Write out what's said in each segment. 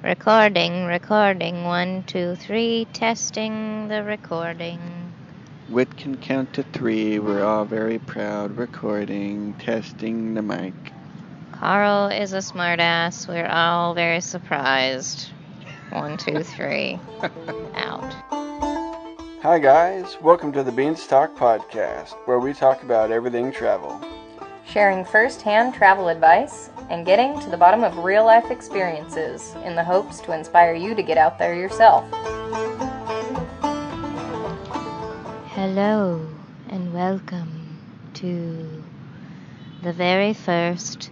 Recording, 1, 2, 3, testing the recording. Wit can count to 3, we're all very proud, recording, testing the mic. Carl is a smartass, we're all very surprised. 1, 2, 3, out. Hi guys, welcome to the Beanstalk Podcast, where we talk about everything travel. Sharing first-hand travel advice and getting to the bottom of real-life experiences in the hopes to inspire you to get out there yourself. Hello and welcome to the very first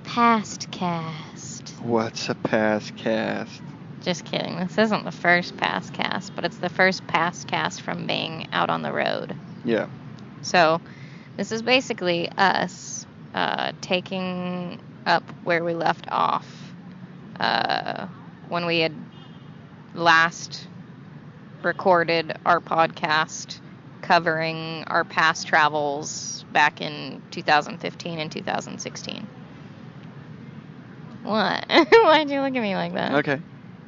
past cast. What's a past cast? Just kidding, this isn't the first past cast, but it's the first past cast from being out on the road. Yeah. So, this is basically us taking up where we left off when we had last recorded our podcast covering our past travels back in 2015 and 2016. What? Why'd you look at me like that? Okay.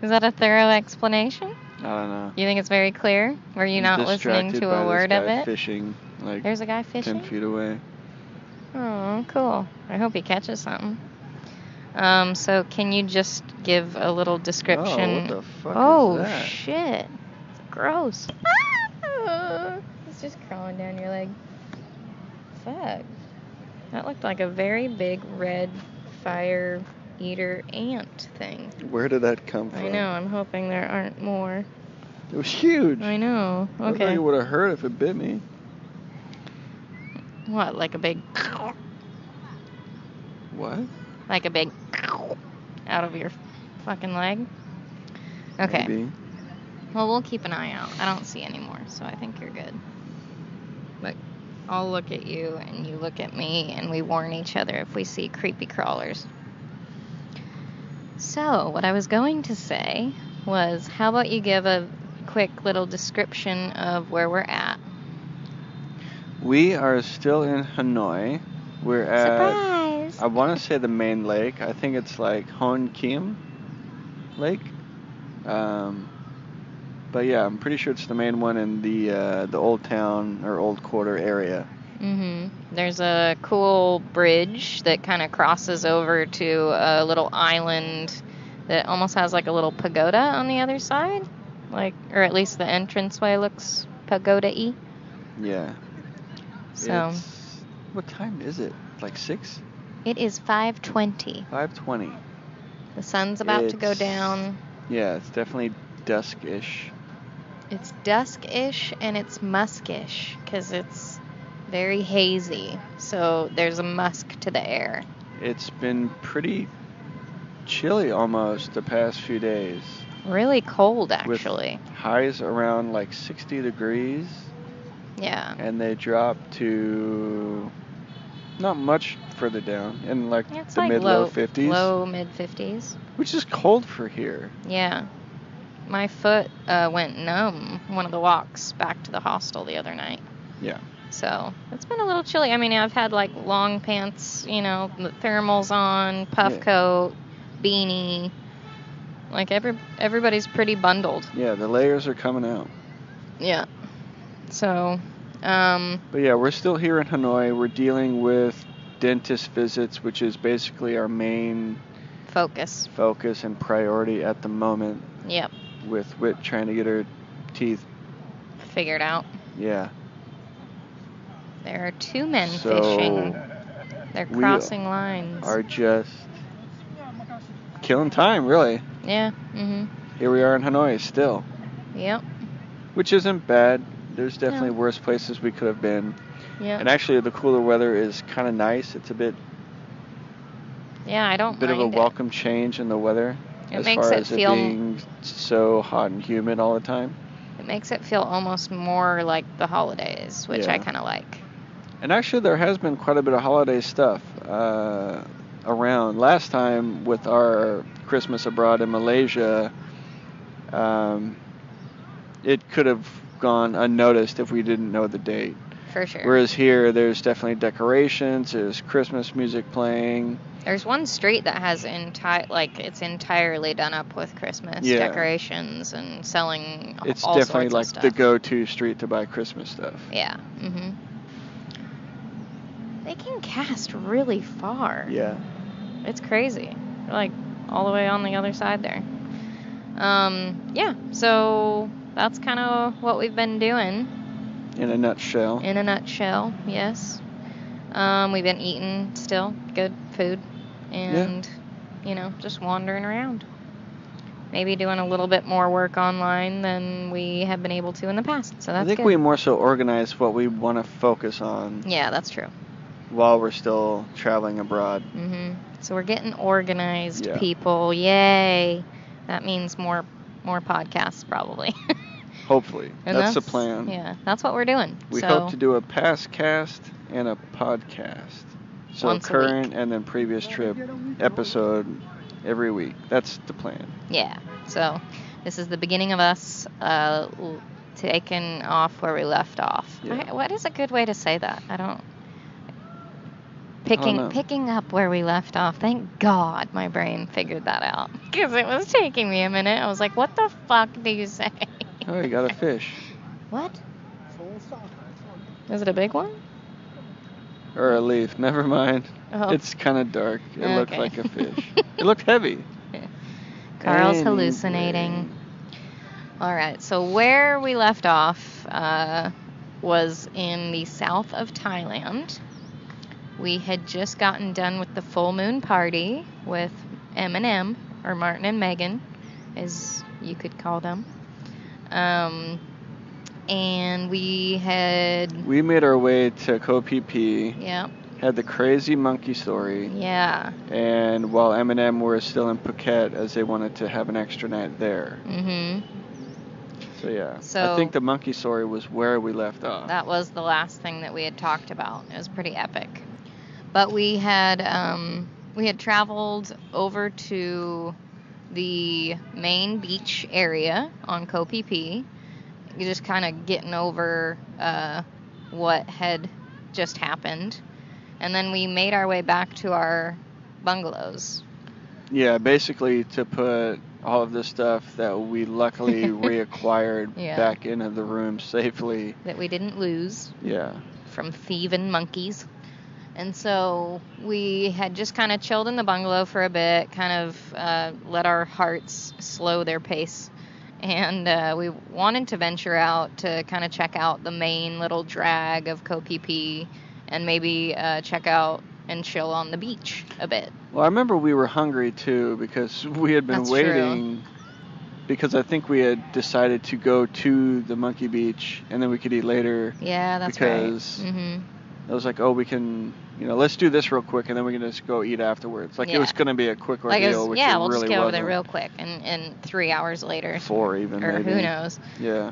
Is that a thorough explanation? I don't know. You think it's very clear? Were you not listening to a word of it? Fishing, like There's a guy fishing? 10 feet away. Oh, cool. I hope he catches something. So can you just give a little description? Oh, what the fuck is that? Shit. It's gross. It's just crawling down your leg. Fuck. That looked like a very big red fire eater ant thing. Where did that come from? I know. I'm hoping there aren't more. It was huge. I know. I Okay. think it would have hurt if it bit me. What? Like a big... What? Like a big... out of your fucking leg? Okay. Maybe. Well, we'll keep an eye out. I don't see any more, so I think you're good. But I'll look at you, and you look at me, and we warn each other if we see creepy crawlers. So, what I was going to say was, how about you give a quick little description of where we're at? We are still in Hanoi. We're at... Surprise! I want to say the main lake. I think it's like Hon Kim Lake. But yeah, I'm pretty sure it's the main one in the old town or old quarter area. Mm-hmm. There's a cool bridge that kind of crosses over to a little island that almost has like a little pagoda on the other side. Like, or at least the entranceway looks pagoda-y. Yeah. So. What time is it? Like 6? It is 5:20. 5:20. The sun's about to go down. Yeah, it's definitely dusk-ish. It's dusk-ish and it's muskish because it's very hazy. So there's a musk to the air. It's been pretty chilly almost the past few days. Really cold, actually. With highs around like 60 degrees. Yeah. And they drop to not much further down in like it's the like mid-low 50s. Low mid-50s. Which is cold for here. Yeah. My foot went numb one of the walks back to the hostel the other night. Yeah. So it's been a little chilly. I mean, I've had like long pants, you know, the thermals on, puff coat, beanie. Like everybody's pretty bundled. Yeah, the layers are coming out. Yeah. So. But yeah, we're still here in Hanoi. We're dealing with dentist visits, which is basically our main focus and priority at the moment. Yep. With Wit trying to get her teeth figured out. Yeah. There are 2 men fishing. They're crossing lines. Are just killing time, really. Yeah. Mhm. Here we are in Hanoi still. Yep. Which isn't bad. There's definitely worse places we could have been. Yeah. And actually, the cooler weather is kind of nice. It's a bit. Yeah, I don't mind bit of a welcome change in the weather. It makes it feel being so hot and humid all the time. It makes it feel almost more like the holidays, which I kind of like. And actually, there has been quite a bit of holiday stuff around. Last time with our Christmas abroad in Malaysia, it could have gone unnoticed if we didn't know the date. For sure. Whereas here, there's definitely decorations, there's Christmas music playing. There's one street that has it's entirely done up with Christmas Yeah. decorations and selling It's all definitely sorts like of stuff. the go-to street to buy Christmas stuff. Yeah. Mm-hmm. They can cast really far. Yeah. It's crazy. They're like all the way on the other side there. Yeah, so that's kind of what we've been doing. In a nutshell. In a nutshell, yes. We've been eating still good food and, just wandering around. Maybe doing a little bit more work online than we have been able to in the past, so that's I think good. we more so organize what we want to focus on. Yeah, that's true. While we're still traveling abroad. Mm-hmm. So we're getting organized, Yeah. people. Yay. That means more podcasts, probably. Hopefully. And that's the plan. Yeah, that's what we're doing. We hope to do a past cast and a podcast. So Once a current week. and then previous trip episode every week. That's the plan. Yeah. So this is the beginning of us taking off where we left off. Yeah. What is a good way to say that? I don't know. Picking up where we left off. Thank God my brain figured that out. Because it was taking me a minute. I was like, what the fuck do you say? Oh, you got a fish. What? Is it a big one? Or a leaf. Never mind. Oh. It's kind of dark. It looked Okay. like a fish. It looked heavy. Carl's Anyway. hallucinating. All right, so where we left off was in the south of Thailand. We had just gotten done with the full moon party with M&amp, or Martin and Megan, as you could call them. And we made our way to Koh Phi Phi. Yeah. Had the crazy monkey story. Yeah. And while M&amp were still in Phuket, as they wanted to have an extra night there. Mm-hmm. So yeah. So I think the monkey story was where we left off. That was the last thing that we had talked about. It was pretty epic. But we had traveled over to the main beach area on Koh Phi Phi. Just kind of getting over what had just happened. And then we made our way back to our bungalows. Yeah, basically to put all of the stuff that we luckily reacquired back into the room safely. That we didn't lose. Yeah. From thieving monkeys. And so we had just kind of chilled in the bungalow for a bit, kind of let our hearts slow their pace. And we wanted to venture out to kind of check out the main little drag of Koh Phi Phi and maybe check out and chill on the beach a bit. Well, I remember we were hungry too because we had been waiting. Because I think we had decided to go to the monkey beach and then we could eat later. Yeah, that's because right. Mm-hmm. I was like, oh, we can, let's do this real quick and then we can just go eat afterwards. Like, it was going to be a quick ordeal, which it we'll really just get over wasn't. there real quick and 3 hours later. 4 even, or maybe. Who knows. Yeah.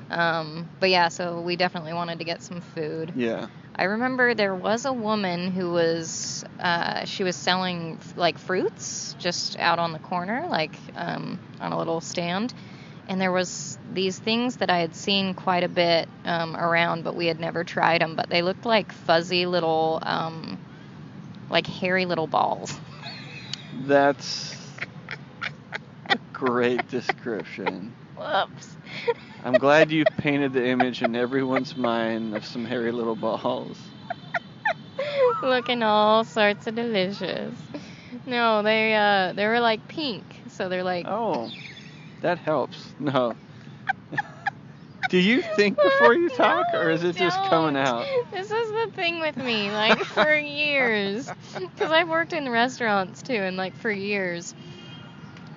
But yeah, so we definitely wanted to get some food. Yeah. I remember there was a woman who was, she was selling, like, fruits just out on the corner, like, on a little stand. And there was these things that I had seen quite a bit around, but we had never tried them. But they looked like fuzzy little, like hairy little balls. That's a great description. Whoops. I'm glad you painted the image in everyone's mind of some hairy little balls. Looking all sorts of delicious. No, they were like pink, so they're like. Oh. That helps. No. Do you think before you talk, or is it just coming out? This is the thing with me, like, for years. Because I've worked in restaurants, too, and, like, for years,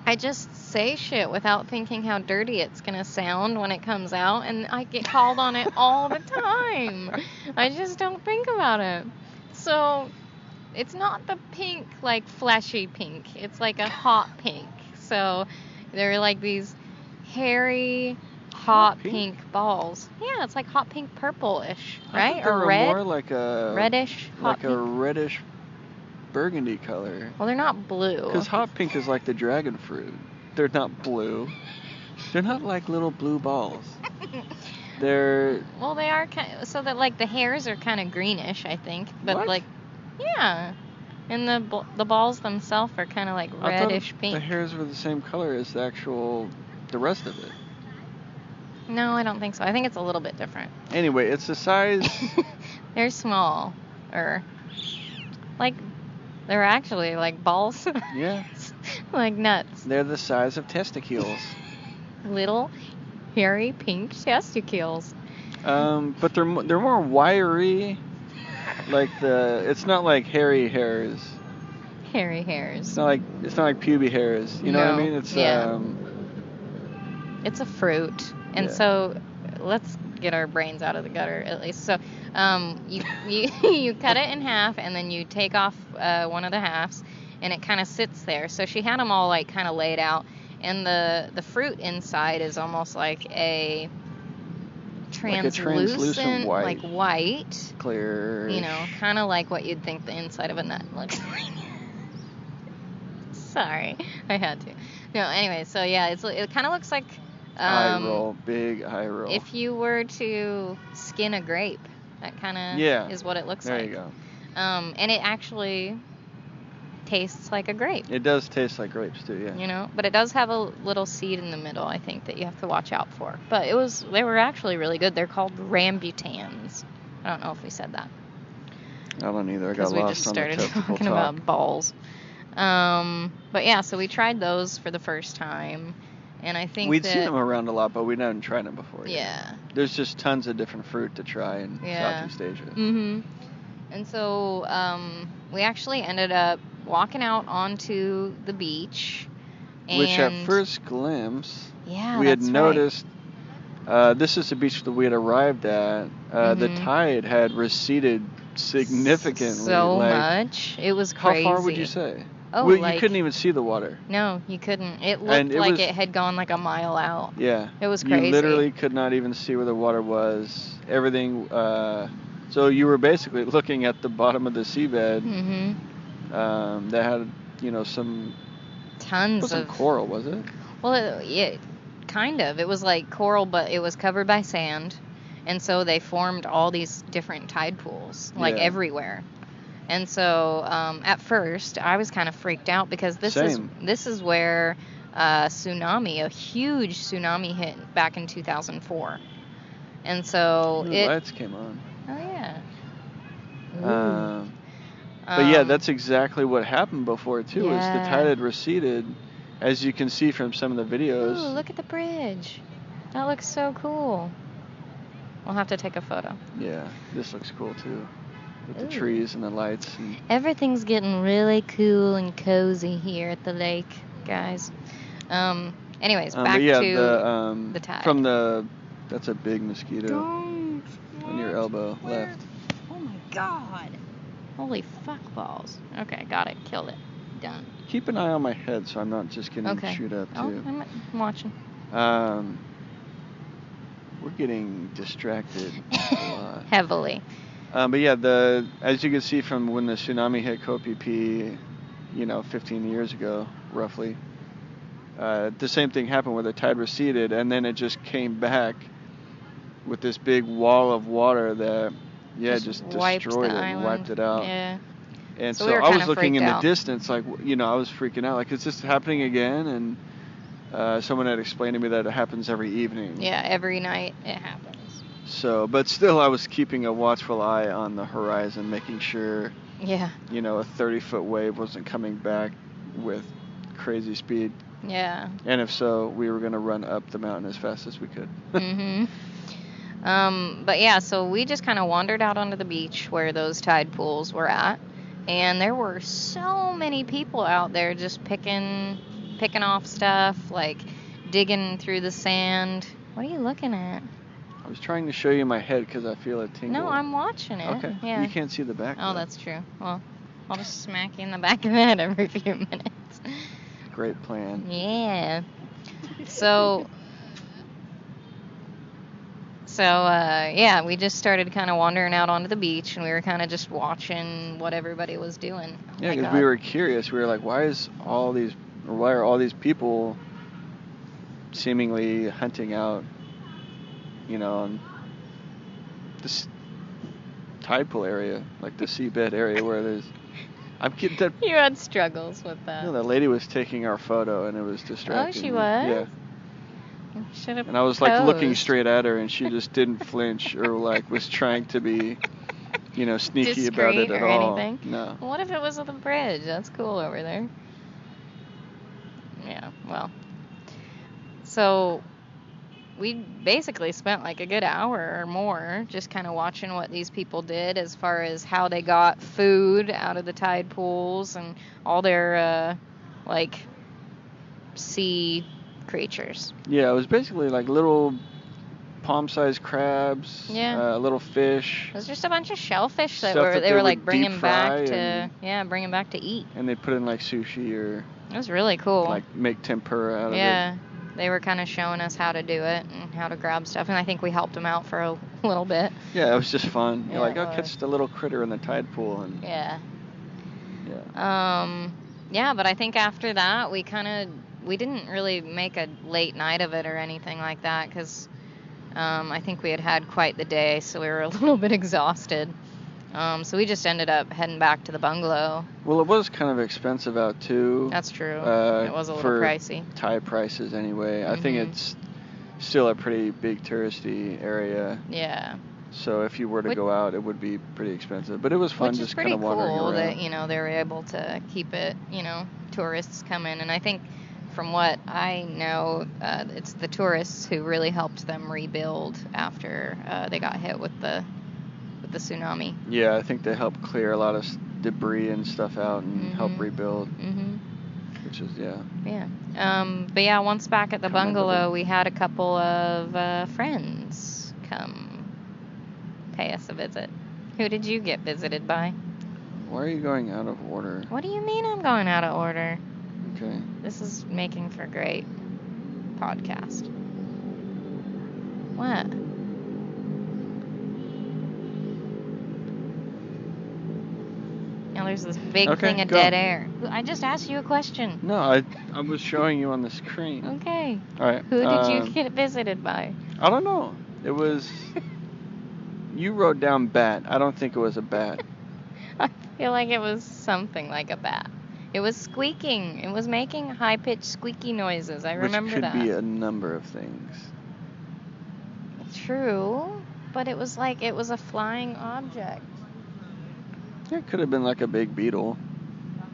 I just say shit without thinking how dirty it's going to sound when it comes out, and I get called on it all the time. I just don't think about it. So, it's not the pink, like, fleshy pink. It's like a hot pink. So... they're like these hairy, hot pink balls. Yeah, it's like hot pink purple-ish, right? Or red? More like a reddish, hot like pink. A reddish burgundy color. Well, they're not blue. Because hot pink is like the dragon fruit. They're not blue. They're not like little blue balls. They're. Well, they are kind of, so that like the hairs are kind of greenish, I think. But what? like, yeah. And the balls themselves are kind of like reddish pink. The hairs were the same color as the rest of it. No, I don't think so. I think it's a little bit different. Anyway, it's the size. They're small, or like they're actually like balls. Yeah. Like nuts. They're the size of testicles. Little hairy pink testicles. But they're more wiry. It's not like hairy hairs. Hairy hairs. It's not like pubic hairs. You know what I mean? It's It's a fruit, and so let's get our brains out of the gutter at least. So, you cut it in half, and then you take off one of the halves, and it kind of sits there. So she had them all like kind of laid out, and the fruit inside is almost like a translucent white. Like white, clear. You know, kind of like what you'd think the inside of a nut looks like. Sorry, I had to. No, anyway, so yeah, it kind of looks like eye roll, big eye roll. If you were to skin a grape, that kind of is what it looks like. There you go. And it actually tastes like a grape. It does taste like grapes too, yeah. You know, but it does have a little seed in the middle, I think, that you have to watch out for. But they were actually really good. They're called rambutans. I don't know if we said that. I don't either. I got lost on the testicle talk. Because we just started talking about balls. But yeah, so we tried those for the first time, and I think we'd seen them around a lot, but we hadn't tried them before. Yeah. There's just tons of different fruit to try in Southeast Asia. Mm-hmm. And so we actually ended up walking out onto the beach. Which at first glimpse, we had noticed, this is the beach that we had arrived at. The tide had receded significantly. So much. It was crazy. How far would you say? Oh, you couldn't even see the water. No, you couldn't. It looked like it had gone like a mile out. Yeah. It was crazy. You literally could not even see where the water was. Everything, so you were basically looking at the bottom of the seabed. Mm-hmm. That had, some... Tons it wasn't coral, was it? Well, kind of. It was like coral, but it was covered by sand. And so they formed all these different tide pools, everywhere. And so at first, I was kind of freaked out because this is where a huge tsunami hit back in 2004. And so the lights came on. Oh, yeah. But yeah, that's exactly what happened before, too, is the tide had receded, as you can see from some of the videos. Ooh, look at the bridge. That looks so cool. We'll have to take a photo. Yeah, this looks cool, too. With the trees and the lights. And everything's getting really cool and cozy here at the lake, guys. Anyways, back to the tide. That's a big mosquito on your elbow left. Oh my God. Holy fuck balls. Okay, got it. Killed it. Done. Keep an eye on my head so I'm not just getting chewed up, too. Oh, I'm watching. We're getting distracted a lot. Heavily. But yeah, as you can see from when the tsunami hit Koh Phi Phi, 15 years ago, roughly, the same thing happened where the tide receded, and then it just came back with this big wall of water that, just destroyed it and wiped it out. Yeah. And so I was looking in the distance, like, I was freaking out, like, is this happening again? And someone had explained to me that it happens every evening. Yeah, every night it happens. So, but still, I was keeping a watchful eye on the horizon, making sure, a 30-foot wave wasn't coming back with crazy speed. Yeah. And if so, we were going to run up the mountain as fast as we could. Mm-hmm. But yeah, so we just kind of wandered out onto the beach where those tide pools were at, and there were so many people out there just picking off stuff, like digging through the sand. What are you looking at? I was trying to show you my head because I feel it tingle. No, I'm watching it. Okay. Yeah. You can't see the back. Oh, that's true. Well, I'll just smack you in the back of the head every few minutes. Great plan. Yeah. So we just started kind of wandering out onto the beach, and we were kind of just watching what everybody was doing. Yeah, because we were curious. We were like, why are all these people seemingly hunting out, on this tide pool area, like the seabed area where there's I'm kidding. That, You had struggles with that. no, that lady was taking our photo, and it was distracting. Oh, she me. was? Yeah. Should have And I was like looking posed. straight at her, and she just didn't flinch or like was trying to be, sneaky about it Discreet at or all. anything. No. What if it was at the bridge? That's cool over there. Yeah, well. So we basically spent like a good hour or more just kind of watching what these people did as far as how they got food out of the tide pools and all their sea creatures. Yeah, it was basically like little palm-sized crabs, Yeah. little fish. It was just a bunch of shellfish that Stuff that they they were would like bringing deep fry back to eat. And they put in like sushi or It was really cool. like make tempura out of it. Yeah, they were kind of showing us how to do it and how to grab stuff, and I think we helped them out for a little bit. Yeah, it was just fun. Yeah, You're like, it I'll was. catch the little critter in the tide pool. And Yeah. yeah. Yeah, but I think after that we didn't really make a late night of it or anything like that because I think we had quite the day, so we were a little bit exhausted. So we just ended up heading back to the bungalow. Well, it was kind of expensive out too. That's true. It was a little for pricey. Thai prices anyway. I think it's still a pretty big touristy area. Yeah. So if you were to go out, it would be pretty expensive. But it was fun just kind of wandering around. Which is pretty cool that, they were able to keep it, tourists come in. And I think from what I know, it's the tourists who really helped them rebuild after they got hit with the tsunami. Yeah, I think they helped clear a lot of debris and stuff out and help rebuild. Which is, yeah. Yeah. But yeah, once back at the bungalow, we had a couple of friends come pay us a visit. Who did you get visited by? Why are you going out of order? What do you mean I'm going out of order? Okay. This is making for a great podcast. What? Now there's this big thing of dead air. I just asked you a question. No, I was showing you on the screen. Okay. All right. Who did you get visited by? I don't know. It was... You wrote down bat. I don't think it was a bat. I feel like it was something like a bat. It was squeaking. It was making high-pitched squeaky noises. I remember that. Which could be a number of things. True, but it was like it was a flying object. It could have been like a big beetle.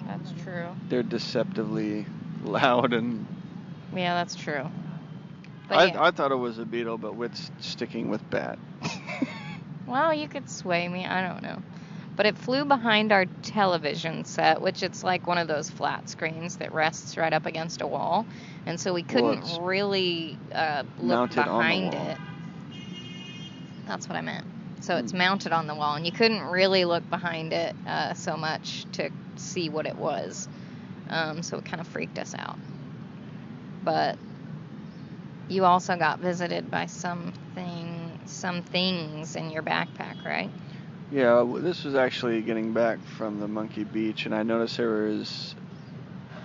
That's true. They're deceptively loud and... Yeah, that's true. But I thought it was a beetle, but with sticking with bat. Well, you could sway me. I don't know. But it flew behind our television set, which it's like one of those flat screens that rests right up against a wall. And so we couldn't really look behind it. That's what I meant. So it's mounted on the wall, and you couldn't really look behind it so much to see what it was. So it kind of freaked us out. But you also got visited by some things in your backpack, right? Yeah, this was actually getting back from the Monkey Beach, and I noticed there was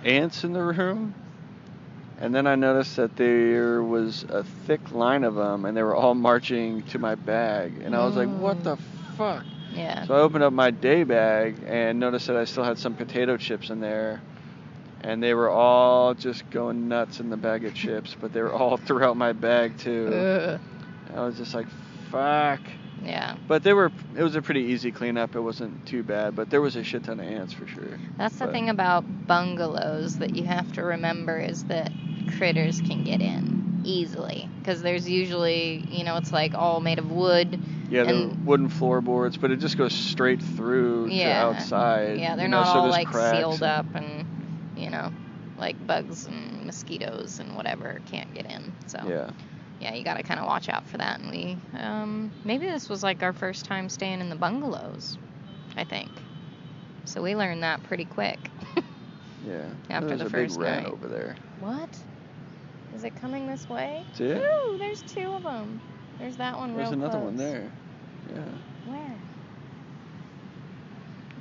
ants in the room. And then I noticed that there was a thick line of them, and they were all marching to my bag. And I was like, what the fuck? Yeah. So I opened up my day bag and noticed that I still had some potato chips in there. And they were all just going nuts in the bag of chips, but they were all throughout my bag, too. Ugh. I was just like, fuck. Yeah. But it was a pretty easy cleanup. It wasn't too bad, but there was a shit ton of ants for sure. That's the thing about bungalows that you have to remember is that critters can get in easily. Because there's usually, it's like all made of wood. Yeah, the wooden floorboards, but it just goes straight through to outside. Yeah, they're not all like sealed and... up and, like bugs and mosquitoes and whatever can't get in. So yeah, you got to kind of watch out for that. And we, maybe this was like our first time staying in the bungalows, I think. So we learned that pretty quick. Yeah. After the first night. There's a big rat over there. What? Is it coming this way? See it? Ooh, there's two of them. There's that one real close. There's another one there. Yeah. Where?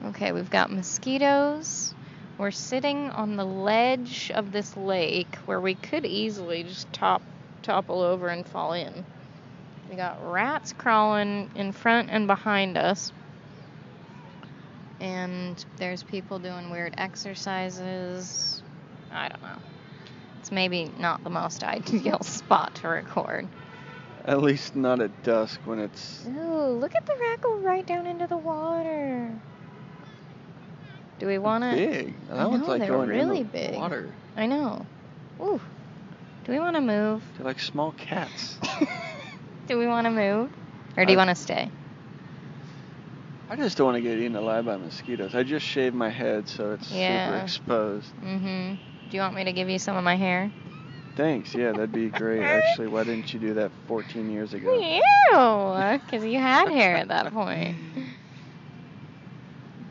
Okay, we've got mosquitoes. We're sitting on the ledge of this lake where we could easily just topple over and fall in. We got rats crawling in front and behind us. and there's people doing weird exercises. I don't know. It's maybe not the most ideal spot to record. At least not at dusk when it's... Ooh, look at the rat go right down into the water. Do we want to... Big. That one's like going really in the big. water. I know. Ooh. Do we want to move? They're like small cats. Do we want to move? Or do you want to stay? I just don't want to get eaten alive by mosquitoes. I just shaved my head, so it's super exposed. Mm-hmm. Do you want me to give you some of my hair? Thanks. Yeah, that'd be great. Actually, why didn't you do that 14 years ago? Ew! Because you had hair at that point.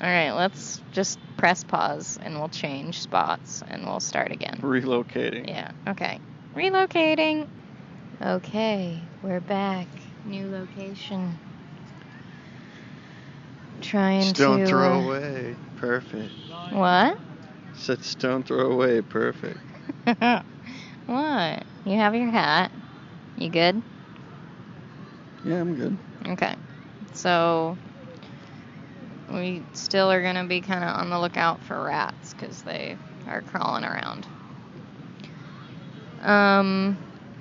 All right, let's just press pause, and we'll change spots, and we'll start again. Relocating. Yeah, okay. Relocating. Okay, we're back. New location. Stone throw away. Perfect. What? Said stone throw away. Perfect. What? You have your hat. You good? Yeah, I'm good. Okay. So, we still are going to be kind of on the lookout for rats because they are crawling around.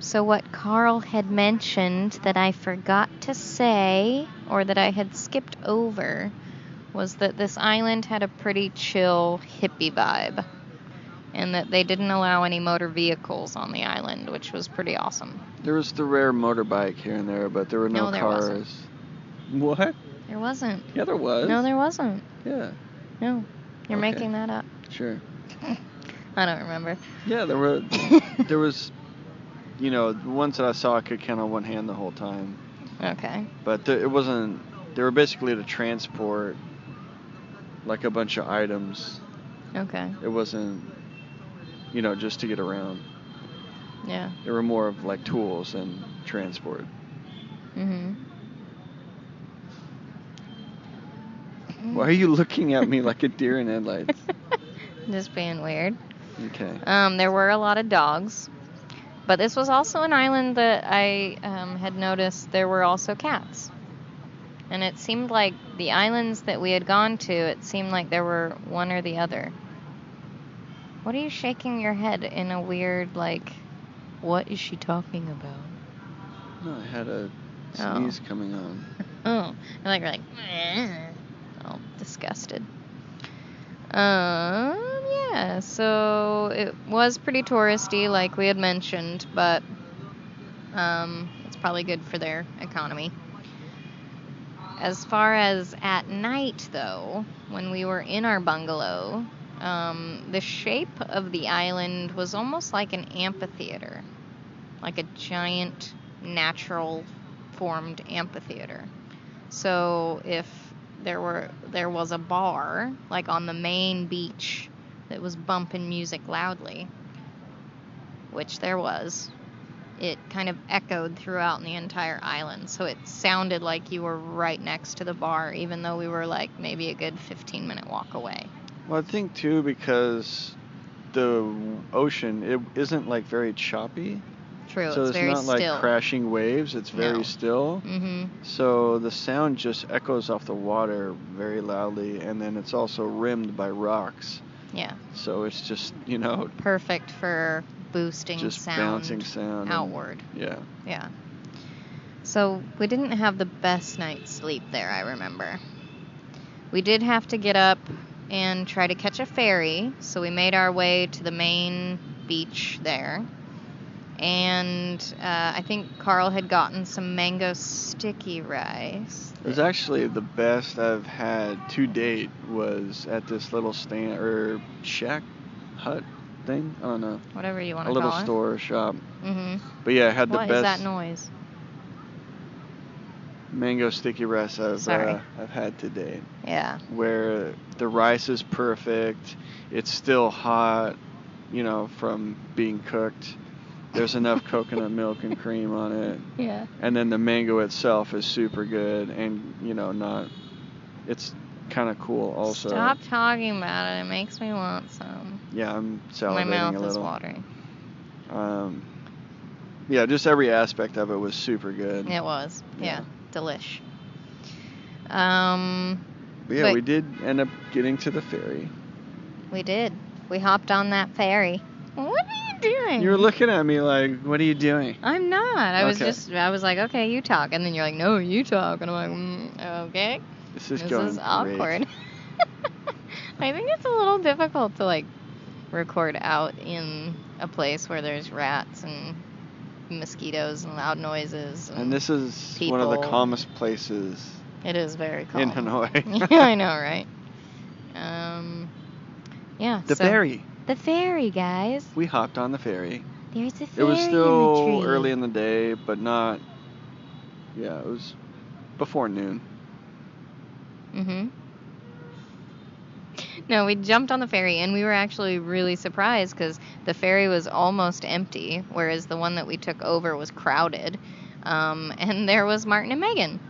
So what Carl had mentioned that I forgot to say, or that I had skipped over, was that this island had a pretty chill hippie vibe, and that they didn't allow any motor vehicles on the island, which was pretty awesome. There was the rare motorbike here and there, but there were no cars. Wasn't. What? There wasn't. Yeah, there was. No, there wasn't. Yeah. No. You're making that up. Sure. I don't remember. Yeah, there was, you know, the ones that I saw I could count on one hand the whole time. Okay. But it wasn't, they were basically to transport, like, a bunch of items. Okay. It wasn't, you know, just to get around. Yeah. They were more of, like, tools than transport. Mm-hmm. Why are you looking at me like a deer in headlights? Just being weird. Okay. There were a lot of dogs, but this was also an island that I had noticed there were also cats. And it seemed like the islands that we had gone to, it seemed like there were one or the other. What are you shaking your head in a weird, like, what is she talking about? No, I had a sneeze coming on. Oh, like, all disgusted. Yeah, so it was pretty touristy, like we had mentioned, but it's probably good for their economy. As far as at night, though, when we were in our bungalow, the shape of the island was almost like an amphitheater, like a giant natural formed amphitheater. So if there was a bar, like on the main beach, that was bumping music loudly, which there was, it kind of echoed throughout the entire island. So it sounded like you were right next to the bar, even though we were like maybe a good 15-minute walk away. Well, I think too because the ocean, it isn't like very choppy. True, so it's very not still. Like crashing waves, it's very still. Mm-hmm. So the sound just echoes off the water very loudly, and then it's also rimmed by rocks. Yeah. So it's just, you know, perfect for boosting just sound, bouncing sound outward. Yeah. Yeah. So we didn't have the best night's sleep there, I remember. We did have to get up and try to catch a ferry, so we made our way to the main beach there. And I think Carl had gotten some mango sticky rice. It was actually the best I've had to date was at this little stand or shack hut thing. I don't know. Whatever you want to call it. A little little store shop. Mm-hmm. But yeah, I had the best. What is that noise? Mango sticky rice I've had to date. Yeah. Where the rice is perfect. It's still hot, you know, from being cooked. There's enough coconut milk and cream on it. Yeah. And then the mango itself is super good and, you know, it's kind of cool also. Stop talking about it. It makes me want some. Yeah, I'm salivating My mouth a little. is watering. Yeah, just every aspect of it was super good. It was. Yeah. Delish. But But yeah, we did end up getting to the ferry. We did. We hopped on that ferry. What are you doing? You were looking at me like, what are you doing? I'm not. I was like, okay, you talk. And then you're like, no, you talk. And I'm like, okay. This is awkward. I think it's a little difficult to, like, record out in a place where there's rats and mosquitoes and loud noises. And this is people. One of the calmest places. It is very calm. In Hanoi. Yeah, I know, right? Yeah. The ferry. The ferry, guys. We hopped on the ferry. There's a ferry. It was still in the tree. early in the day, but not. Yeah, it was before noon. Mm-hmm. No, we jumped on the ferry, and we were actually really surprised because the ferry was almost empty, whereas the one that we took over was crowded. And there was Martin and Megan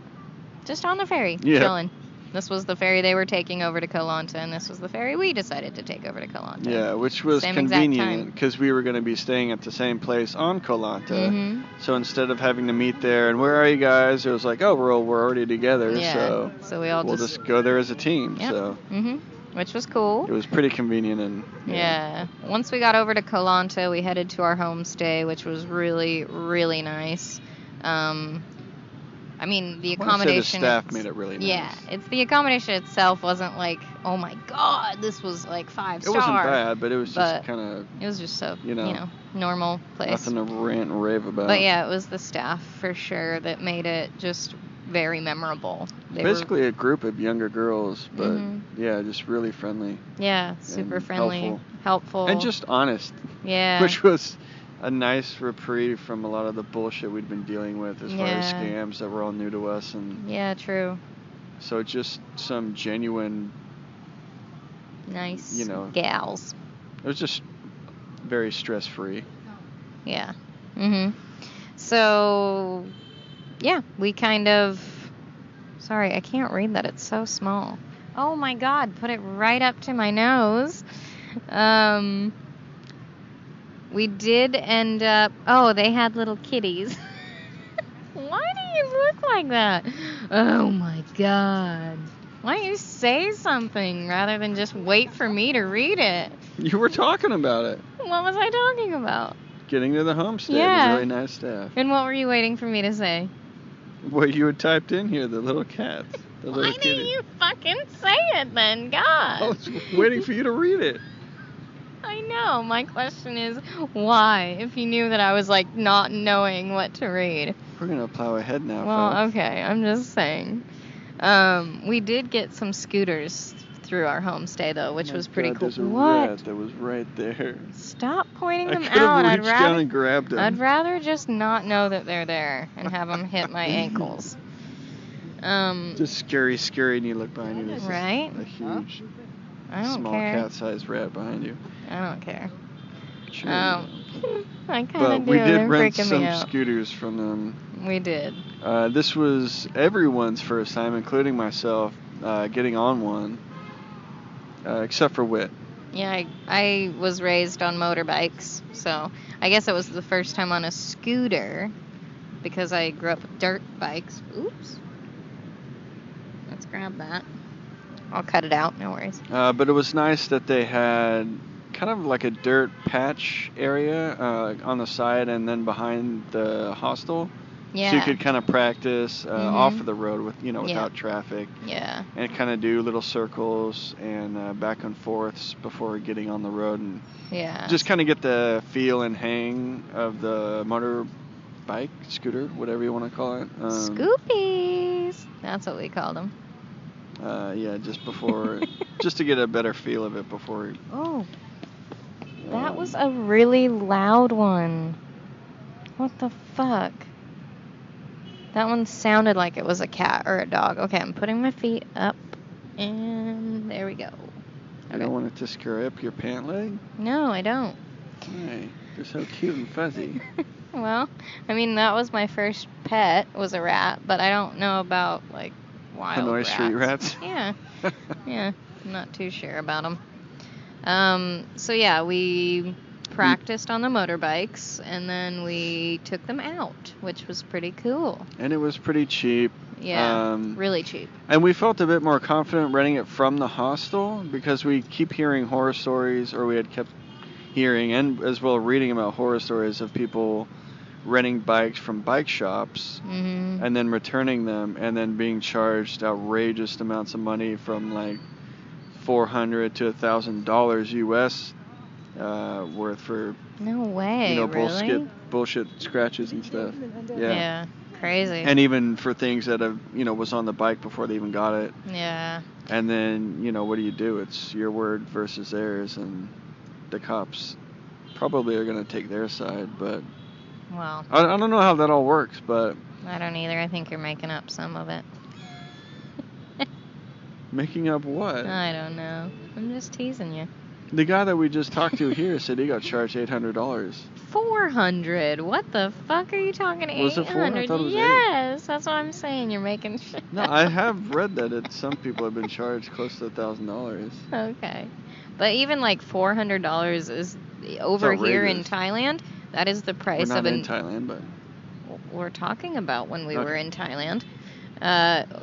just on the ferry, chilling. This was the ferry they were taking over to Koh Lanta, and this was the ferry we decided to take over to Koh Lanta. Yeah, which was convenient because we were going to be staying at the same place on Koh Lanta. Mm-hmm. So instead of having to meet there and where are you guys, it was like, oh, we're already together. Yeah. So we'll just go there as a team. Yep. So. Mm-hmm. Which was cool. It was pretty convenient and. Yeah. Once we got over to Koh Lanta, we headed to our homestay, which was really, really nice. I mean, the accommodation. The staff made it really nice. Yeah, the accommodation itself wasn't like, oh my god, this was like 5-star. It wasn't bad, but it was just kind of. It was just so normal place. Nothing to rant and rave about. But yeah, it was the staff for sure that made it just very memorable. Basically a group of younger girls, but yeah, just really friendly. Yeah, super friendly, helpful, and just honest. Yeah, which was a nice reprieve from a lot of the bullshit we'd been dealing with as far as scams that were all new to us. And yeah, true. So just some genuine, nice, gals. It was just very stress-free. Yeah. Mhm. So, yeah, we kind of. Sorry, I can't read that. It's so small. Oh my God! Put it right up to my nose. We did end up... Oh, they had little kitties. Why do you look like that? Oh, my God. Why don't you say something rather than just wait for me to read it? You were talking about it. What was I talking about? Getting to the homestead. Yeah. Really nice staff. And what were you waiting for me to say? What you had typed in here, the little cats. The little Why didn't you fucking say it then? God. I was waiting for you to read it. I know. My question is, why? If you knew that I was, like, not knowing what to read. We're going to plow ahead now, Well, folks. Okay. I'm just saying. We did get some scooters through our homestay, though, which was pretty cool. There's a rat that was right there. Stop pointing them I could out. have reached down and grabbed them. I'd rather just not know that they're there and have them hit my ankles. Just scary, and you look behind you. There's right? A huge, small cat-sized rat behind you. I don't care. Sure. I kind of do. But we did rent some scooters from them. We did. This was everyone's first time, including myself, getting on one, except for Whit. Yeah, I was raised on motorbikes, so I guess it was the first time on a scooter because I grew up with dirt bikes. Oops. Let's grab that. I'll cut it out, no worries. But it was nice that they had kind of like a dirt patch area on the side and then behind the hostel. Yeah. So you could kind of practice off of the road without traffic. Yeah. And kind of do little circles and back and forths before getting on the road and just kind of get the feel and hang of the motorbike, scooter, whatever you want to call it. Scoopies. That's what we called them. Just before, just to get a better feel of it before. Oh, that was a really loud one. What the fuck? That one sounded like it was a cat or a dog. Okay, I'm putting my feet up, and there we go. Okay. You don't want it to scare up your pant leg? No, I don't. Hey, they're so cute and fuzzy. Well, I mean, that was my first pet, was a rat, but I don't know about, like, wild Hanoi rats. street rats? Yeah. Yeah, I'm not too sure about them. So, yeah, we practiced on the motorbikes, and then we took them out, which was pretty cool. And it was pretty cheap. Yeah, really cheap. And we felt a bit more confident renting it from the hostel because we keep hearing horror stories, or we had kept hearing and as well reading about horror stories of people renting bikes from bike shops and then returning them and then being charged outrageous amounts of money from like $400 to $1,000 US worth for no way, really? bullshit scratches and stuff. Yeah, crazy. And even for things that have was on the bike before they even got it. Yeah. And then what do? It's your word versus theirs, and the cops probably are going to take their side, but well, I don't know how that all works, but I don't either. I think you're making up some of it. Making up what? I don't know. I'm just teasing you. The guy that we just talked to here said he got charged $800. $400? What the fuck are you talking? Was it 400? I thought it was yes, that's what I'm saying. You're making shit. No, I have read that some people have been charged close to $1,000. Okay, but even like $400 is over here in Thailand. That is the price We're of not in Thailand, but we're talking about when we were in Thailand.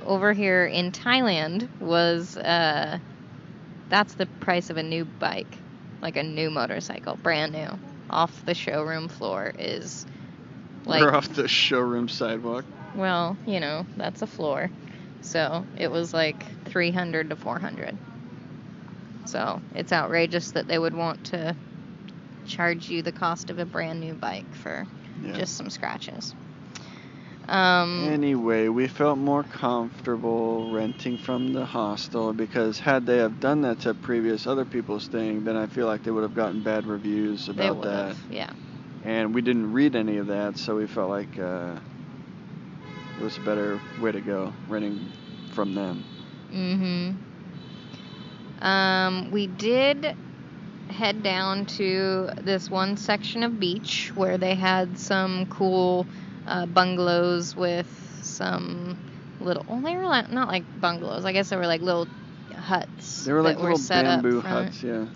Over here in Thailand was that's the price of a new bike, like a new motorcycle, brand new, off the showroom floor is like. Or off the showroom sidewalk. Well, that's a floor, so it was like $300 to $400. So it's outrageous that they would want to charge you the cost of a brand new bike for just some scratches. Anyway, we felt more comfortable renting from the hostel because had they have done that to previous other people staying, then I feel like they would have gotten bad reviews about that. Yeah. And we didn't read any of that, so we felt like it was a better way to go, renting from them. We did head down to this one section of beach where they had some cool bungalows with some little. Well, they were not like bungalows. I guess they were like little huts. They were like little set bamboo up front. huts, yeah.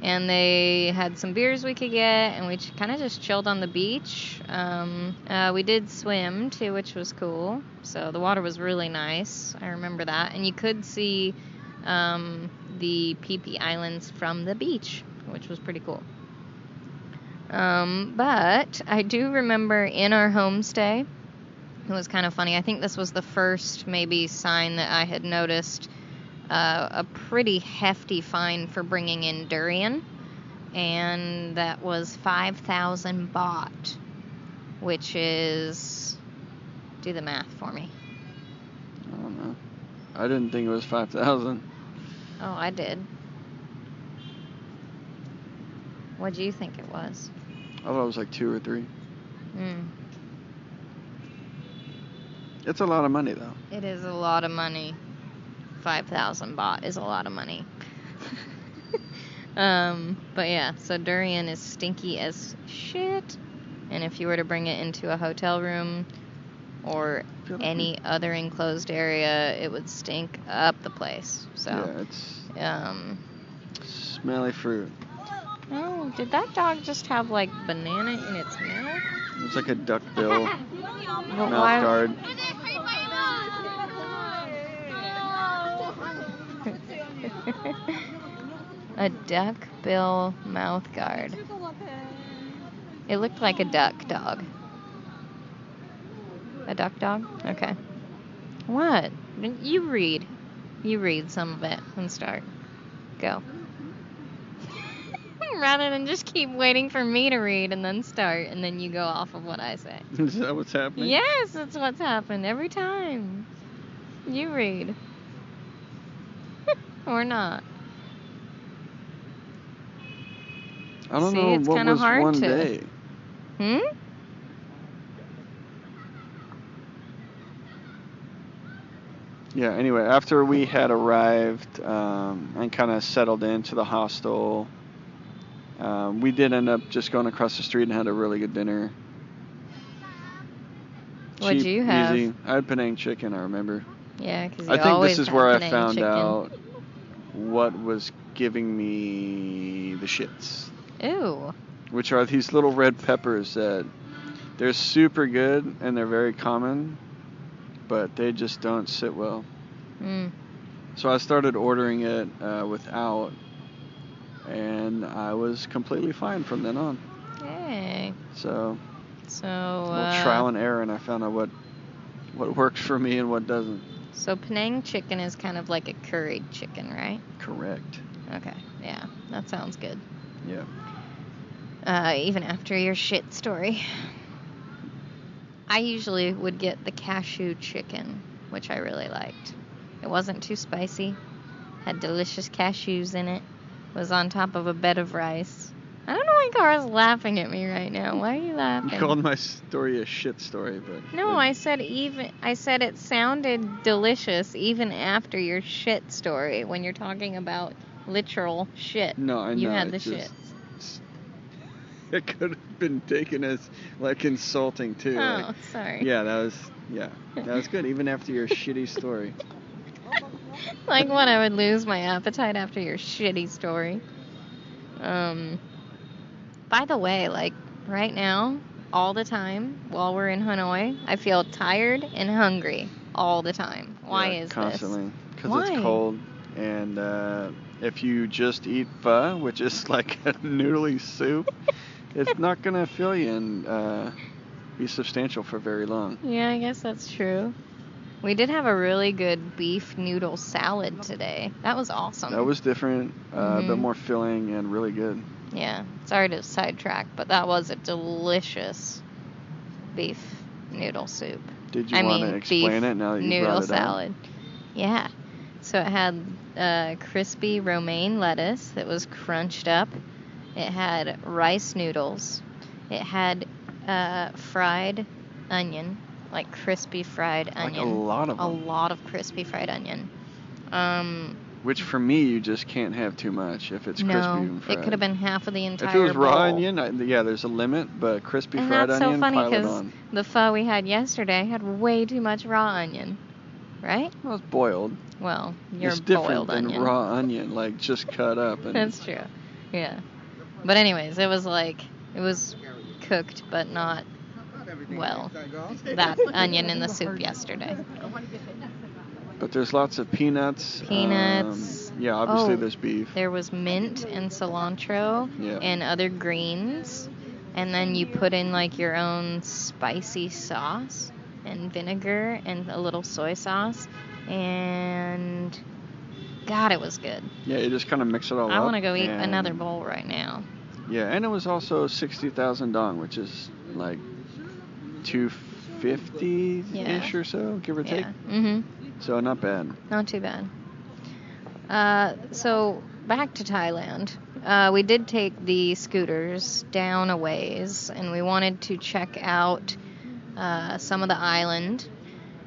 And they had some beers we could get, and we kind of just chilled on the beach. We did swim too, which was cool. So the water was really nice. I remember that, and you could see the Phi Phi Islands from the beach, which was pretty cool. But I do remember in our homestay, it was kind of funny. I think this was the first maybe sign that I had noticed a pretty hefty fine for bringing in durian, and that was 5,000 baht, which is, do the math for me. I don't know. I didn't think it was 5,000. Oh, I did. What do you think it was? I thought it was like 2 or 3. It's a lot of money, though. It is a lot of money. 5,000 baht is a lot of money. But yeah, so durian is stinky as shit. And if you were to bring it into a hotel room or any other enclosed area, it would stink up the place. So yeah, it's smelly fruit. Oh, did that dog just have like banana in its mouth? It's like a duckbill mouth guard. A duckbill mouth guard. It looked like a duck dog. A duck dog? Okay. What? You read. You read some of it and start. Go. Rather than just keep waiting for me to read and then start, and then you go off of what I say. Is that what's happening? Yes, that's what's happened every time. You read. Or not. I don't know what was hard one day. Yeah, anyway, after we had arrived and kind of settled into the hostel, we did end up just going across the street and had a really good dinner. What'd you have? Easy. I had Penang chicken, I remember. Yeah, because I think this is where I found out what was giving me the shits. Ew. Which are these little red peppers that they're super good and they're very common, but they just don't sit well. Mm. So I started ordering it without, and I was completely fine from then on. Hey. So So. a little trial and error, and I found out what works for me and what doesn't. So Penang chicken is kind of like a curried chicken, right? Correct. Okay. Yeah, that sounds good. Yeah. Even after your shit story. I usually would get the cashew chicken, which I really liked. It wasn't too spicy. Had delicious cashews in it. Was on top of a bed of rice. I don't know why Cara's laughing at me right now. Why are you laughing? You called my story a shit story, but... No, I said it sounded delicious even after your shit story when you're talking about literal shit. No, I know. You had the shit. It could have been taken as, like, insulting, too. Oh, like, sorry. Yeah, that was good, even after your shitty story. Like what, I would lose my appetite after your shitty story. By the way, like, right now, all the time, while we're in Hanoi, I feel tired and hungry all the time. Why is constantly. this? Because it's cold, and if you just eat pho, which is like a noodly soup, it's not going to fill you and be substantial for very long. Yeah, I guess that's true. We did have a really good beef noodle salad today. That was awesome. That was different, a bit more filling, and really good. Yeah, sorry to sidetrack, but that was a delicious beef noodle soup. Did you want to explain it now that you brought it salad. Yeah. So it had crispy romaine lettuce that was crunched up. It had rice noodles. It had fried onion, like crispy fried onion. Like a lot of them. A lot of crispy fried onion. Which for me, you just can't have too much if it's crispy and fried. It could have been half of the entire bowl. If it was raw bowl. onion, there's a limit, but crispy fried onion, onion, pile it on. And that's so funny because the pho we had yesterday had way too much raw onion, right? Well, it's boiled. Well, you're it's different boiled than raw onion, like just cut up. And that's true. Yeah. But anyways, it was cooked, but not well. That onion in the soup yesterday. But there's lots of peanuts. Obviously there's beef. There was mint and cilantro and other greens. And then you put in like your own spicy sauce and vinegar and a little soy sauce. And God, it was good. Yeah, you just kind of mix it all up. I want to go eat another bowl right now. Yeah, and it was also 60,000 dong, which is like 250-ish or so, give or take. Mm-hmm. So not bad. Not too bad. So back to Thailand. We did take the scooters down a ways, and we wanted to check out some of the island.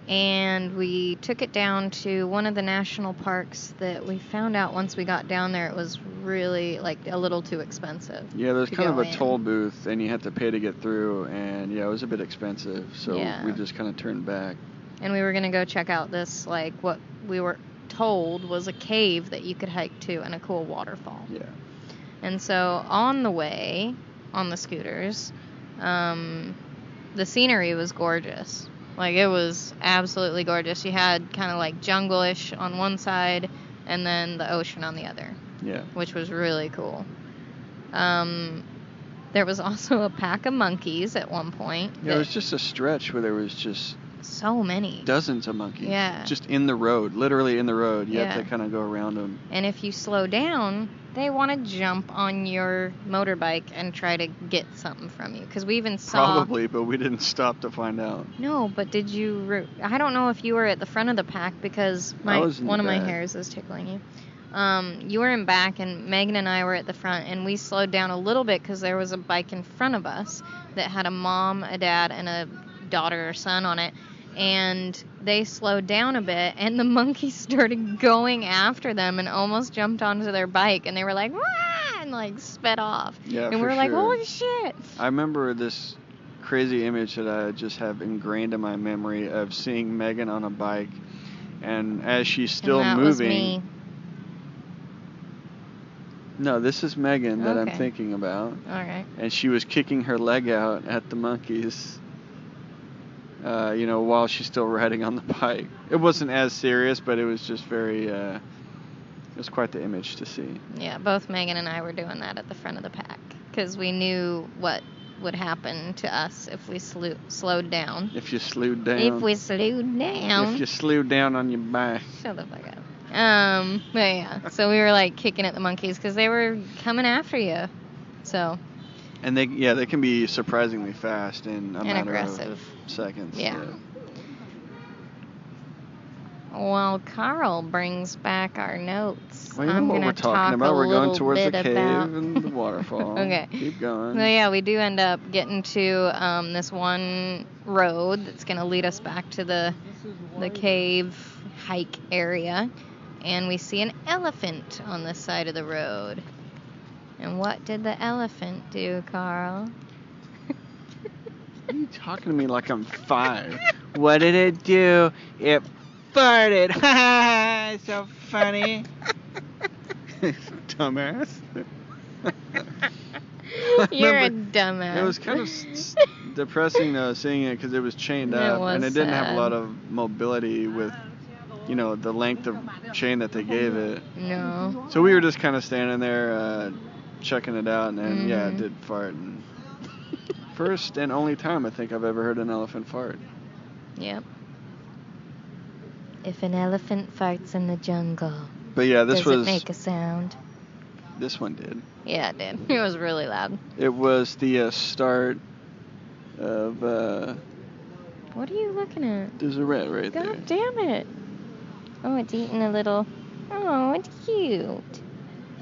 And we took it down to one of the national parks that we found out once we got down there it was really like a little too expensive. Yeah, there's kind of a toll booth and you had to pay to get through, and it was a bit expensive, so we just kind of turned back. And we were going to go check out this, like, what we were told was a cave that you could hike to and a cool waterfall. Yeah. And so on the way, on the scooters, the scenery was gorgeous. Like, it was absolutely gorgeous. You had kind of like jungle-ish on one side and then the ocean on the other. Yeah. Which was really cool. There was also a pack of monkeys at one point. Yeah, it was just a stretch where there was just... so many. Dozens of monkeys. Yeah. Just in the road. Literally in the road. You have to kind of go around them. And if you slow down, they want to jump on your motorbike and try to get something from you. Because we even saw... Probably, but we didn't stop to find out. No, but did you... I don't know if you were at the front of the pack because one of my hairs is tickling you. You were in back, and Megan and I were at the front, and we slowed down a little bit because there was a bike in front of us that had a mom, a dad, and a daughter or son on it. And they slowed down a bit, and the monkeys started going after them and almost jumped onto their bike, and they were like, "Wah!" and like sped off. Yeah, and we were like, "Holy shit!" I remember this crazy image that I just have ingrained in my memory of seeing Megan on a bike, and as she's still moving. Was me. No, this is Megan that I'm thinking about. All right. And she was kicking her leg out at the monkeys. while she's still riding on the bike. It wasn't as serious, but it was just very, it was quite the image to see. Yeah, both Megan and I were doing that at the front of the pack because we knew what would happen to us if we slowed down. If you slowed down. If we slowed down. If you slowed down on your bike. Shut the fuck up. But yeah, so we were like kicking at the monkeys because they were coming after you. So. And they can be surprisingly fast in a matter aggressive. of seconds. Yeah. Well, Carl brings back our notes. Well, you know what we're talking about. We're going towards the cave and the waterfall. Okay. Keep going. So yeah, we do end up getting to this one road that's going to lead us back to the cave hike area. And we see an elephant on the side of the road. And what did the elephant do, Carl? Why are you talking to me like I'm 5? What did it do? It farted. Ha ha! So funny. Dumbass. You're a dumbass. It was kind of depressing though, seeing it because it was chained up and it didn't have a lot of mobility with, the length of chain that they gave it. No. So we were just kind of standing there, checking it out, and then it did fart. And first and only time I think I've ever heard an elephant fart. Yep. If an elephant farts in the jungle, but yeah, does it make a sound? This one did. Yeah, it did. It was really loud. It was the start of. What are you looking at? There's a rat right there. God damn it! Oh, it's eating a little. Oh, it's cute.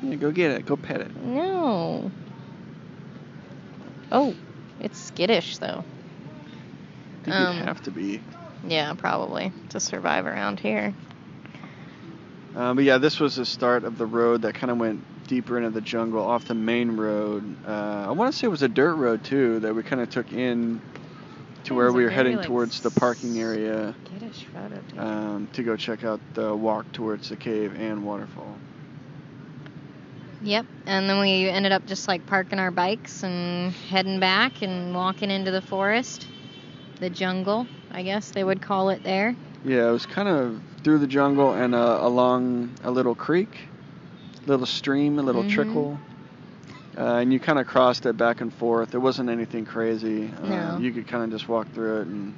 Yeah, go get it. Go pet it. No. Oh, it's skittish though. I think you'd have to be. Yeah, probably to survive around here. But yeah, this was the start of the road that kind of went deeper into the jungle off the main road. I want to say it was a dirt road too that we kind of took in to where we were heading towards the parking area to go check out the walk towards the cave and waterfall. Yep, and then we ended up just like parking our bikes and heading back and walking into the forest, the jungle, I guess they would call it there. Yeah, it was kind of through the jungle and along a little creek, little stream, a little trickle. And you kind of crossed it back and forth. It wasn't anything crazy. No. You could kind of just walk through it and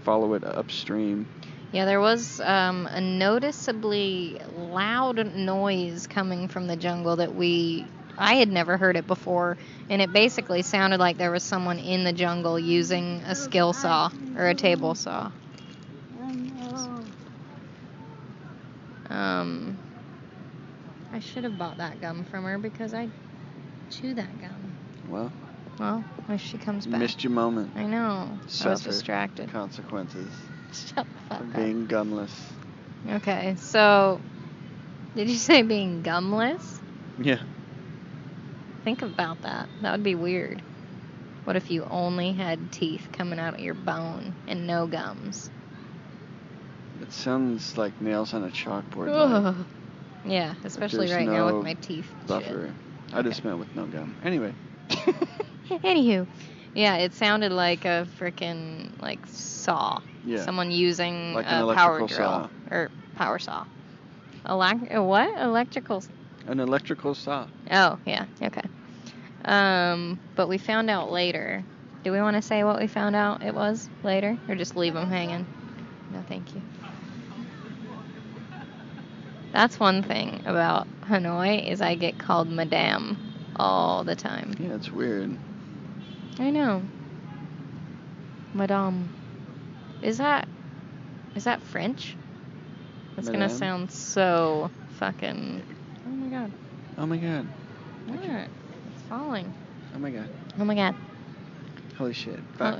follow it upstream. Yeah, there was a noticeably loud noise coming from the jungle that I had never heard it before, and it basically sounded like there was someone in the jungle using a skill saw or a table saw. I should have bought that gum from her because I chew that gum. Well, when she comes back. Missed your moment. I know. Suffer I was distracted. Consequences. Shut the fuck up. Being gumless. Okay, so did you say being gumless? Yeah. Think about that. That would be weird. What if you only had teeth coming out of your bone and no gums? It sounds like nails on a chalkboard. Like, yeah, especially right now with my teeth. Buffer. Shit. I just meant with no gum. Anyway. Anywho. Yeah, it sounded like a freaking saw. Yeah. Someone using like a power drill saw. or power saw. What? Electrical. An electrical saw. Oh, yeah. Okay. But we found out later. Do we want to say what we found out it was later, or just leave them hanging? No, thank you. That's one thing about Hanoi is I get called Madame all the time. Yeah, it's weird. I know. Madame. Is that French? That's Madame? gonna sound so fucking. Oh my god. Oh my god. What? It's falling. Oh my god. Oh my god. Holy shit. Fuck.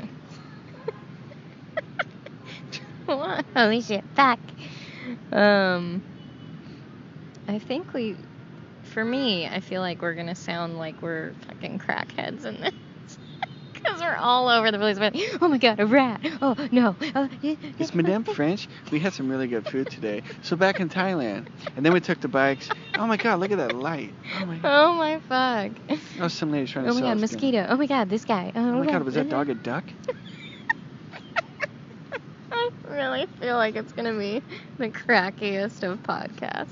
What? Holy shit. Fuck. I think for me, I feel like we're gonna sound like we're fucking crackheads in this. Because we're all over the place. We're like, oh my god, a rat. Oh, no. Is Madame French? We had some really good food today. So back in Thailand. And then we took the bikes. Oh my god, look at that light. Oh my god. Oh my fuck. Oh, some lady trying to sell us mosquito. dinner. Oh my god, this guy. Oh my god, was that dog a duck? I really feel like it's going to be the crackiest of podcasts.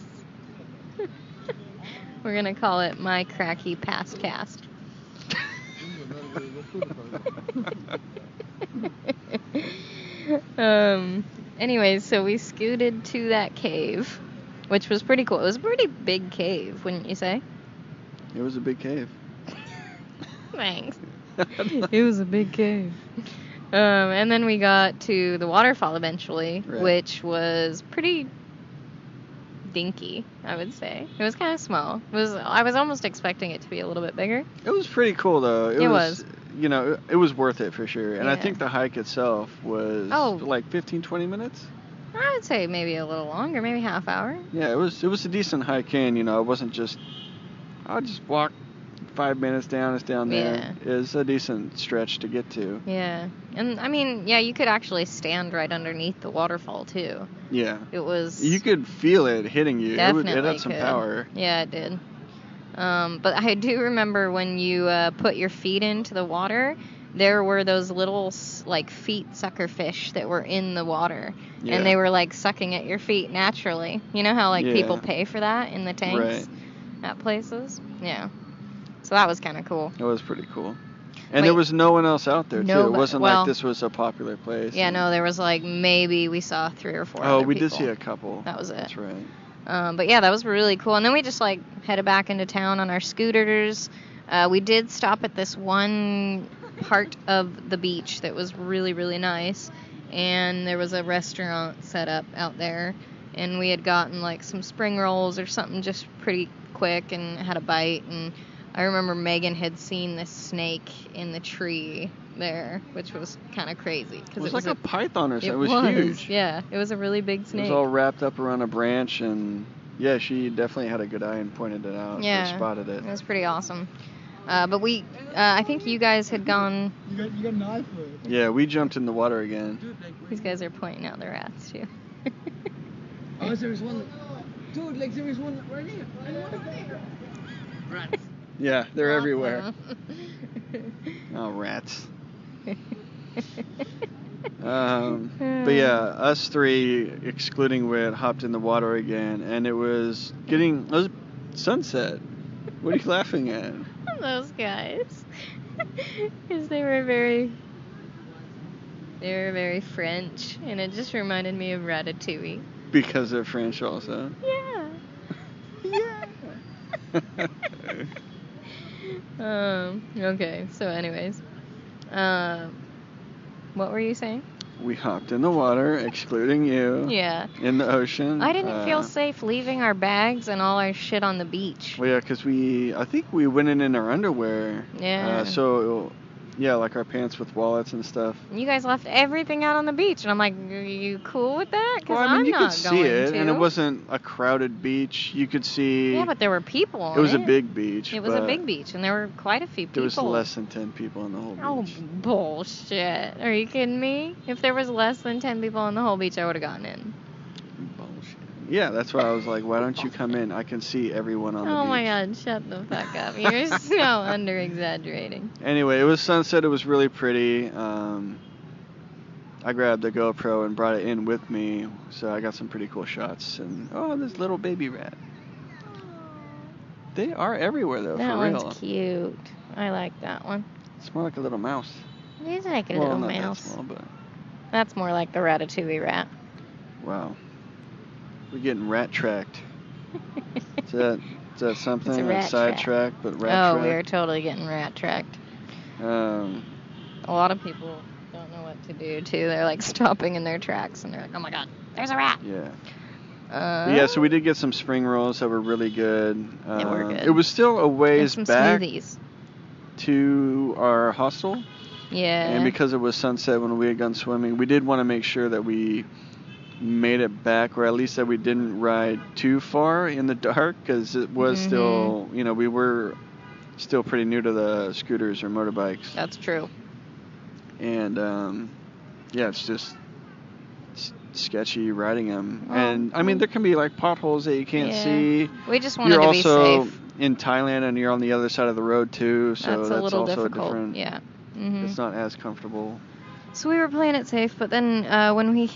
We're going to call it My Cracky Past Cast. Anyways, so we scooted to that cave, which was pretty cool. It was a pretty big cave, wouldn't you say? It was a big cave. Thanks. It was a big cave. And then we got to the waterfall eventually, Right. which was pretty dinky, I would say. It was kind of small. I was almost expecting it to be a little bit bigger. It was pretty cool, though. It was. You know, it was worth it for sure. And I Yeah. think the hike itself was like 15, 20 minutes. I would say maybe a little longer, maybe half hour. Yeah, it was a decent hike in. You know, it wasn't just, I'll just walk 5 minutes down, it's down there. Yeah. It's a decent stretch to get to. Yeah. And I mean, yeah, you could actually stand right underneath the waterfall too. Yeah. It was... You could feel it hitting you. Definitely it had some could. power. Yeah, it did. But I do remember when you put your feet into the water, there were those little, like, feet sucker fish that were in the water. Yeah. And they were, like, sucking at your feet naturally. You know how, like, Yeah. people pay for that in the tanks Right. at places? Yeah. So that was kind of cool. It was pretty cool. And there was no one else out there, too. It wasn't like this was a popular place. Yeah, no, there was, like, maybe we saw 3 or 4 Oh, other we people. did see a couple. That was it. That's right. But yeah, that was really cool. And then we just like headed back into town on our scooters. We did stop at this one part of the beach that was really, really nice. And there was a restaurant set up out there. And we had gotten like some spring rolls or something just pretty quick and had a bite. And I remember Megan had seen this snake in the tree there, which was kind of crazy. It was like a python or something. It was huge. Yeah, it was a really big snake. It was all wrapped up around a branch, and yeah, she definitely had a good eye and pointed it out. Yeah, or spotted it. It was pretty awesome. But we, I think you guys had gone. You got an eye for it. Yeah, we jumped in the water again. These guys are pointing out the rats too. Oh, there was one. Dude, like there was one right here. Rats. Yeah, they're Awesome. everywhere. Oh, rats. But yeah, us three, excluding Whit, hopped in the water again, and it was sunset. What are you laughing at? Those guys, because they were very French, and it just reminded me of Ratatouille. Because they're French also. Yeah. Okay. So, anyways, what were you saying? We hopped in the water, excluding you. Yeah. In the ocean. I didn't feel safe leaving our bags and all our shit on the beach. Well, yeah, because I think we went in our underwear. Yeah. Yeah, like our pants with wallets and stuff. You guys left everything out on the beach, and I'm like, are you cool with that? Because Well, I mean, I'm you not could see going it, to. and it wasn't a crowded beach. You could see. Yeah, but there were people on it. It was a big beach. It was a big beach, and there were quite a few people. There was less than 10 people on the whole beach. Oh, bullshit. Are you kidding me? If there was less than 10 people on the whole beach, I would have gotten in. Bullshit. Yeah, that's why I was like, why don't you come in? I can see everyone on the beach. Oh my god, shut the fuck up. You're so under-exaggerating. Anyway, it was sunset. It was really pretty. I grabbed a GoPro and brought it in with me, so I got some pretty cool shots. And, this little baby rat. They are everywhere, though, That for real. one's cute. I like that one. It's more like a little mouse. He's like a Well, little not mouse. that small, but That's more like the Ratatouille rat. wow. We're getting rat-tracked. Is that something? It's a rat sidetrack, but Oh, rat-tracked? we are totally getting rat-tracked. A lot of people don't know what to do, too. They're, like, stopping in their tracks, and they're like, oh, my God, there's a rat. Yeah. Yeah, so we did get some spring rolls that were really good. They were good. It was still a ways and some back smoothies. to our hostel. Yeah. And because it was sunset when we had gone swimming, we did want to make sure that we made it back, or at least that we didn't ride too far in the dark, because it was still, we were still pretty new to the scooters or motorbikes. That's true. And, it's just sketchy riding them. And, I mean, there can be, like, potholes that you can't see. We just wanted You're to be also safe. in Thailand, and you're on the other side of the road, too, so That's that's a little also difficult. different. Yeah. It's not as comfortable. So we were playing it safe, but then when we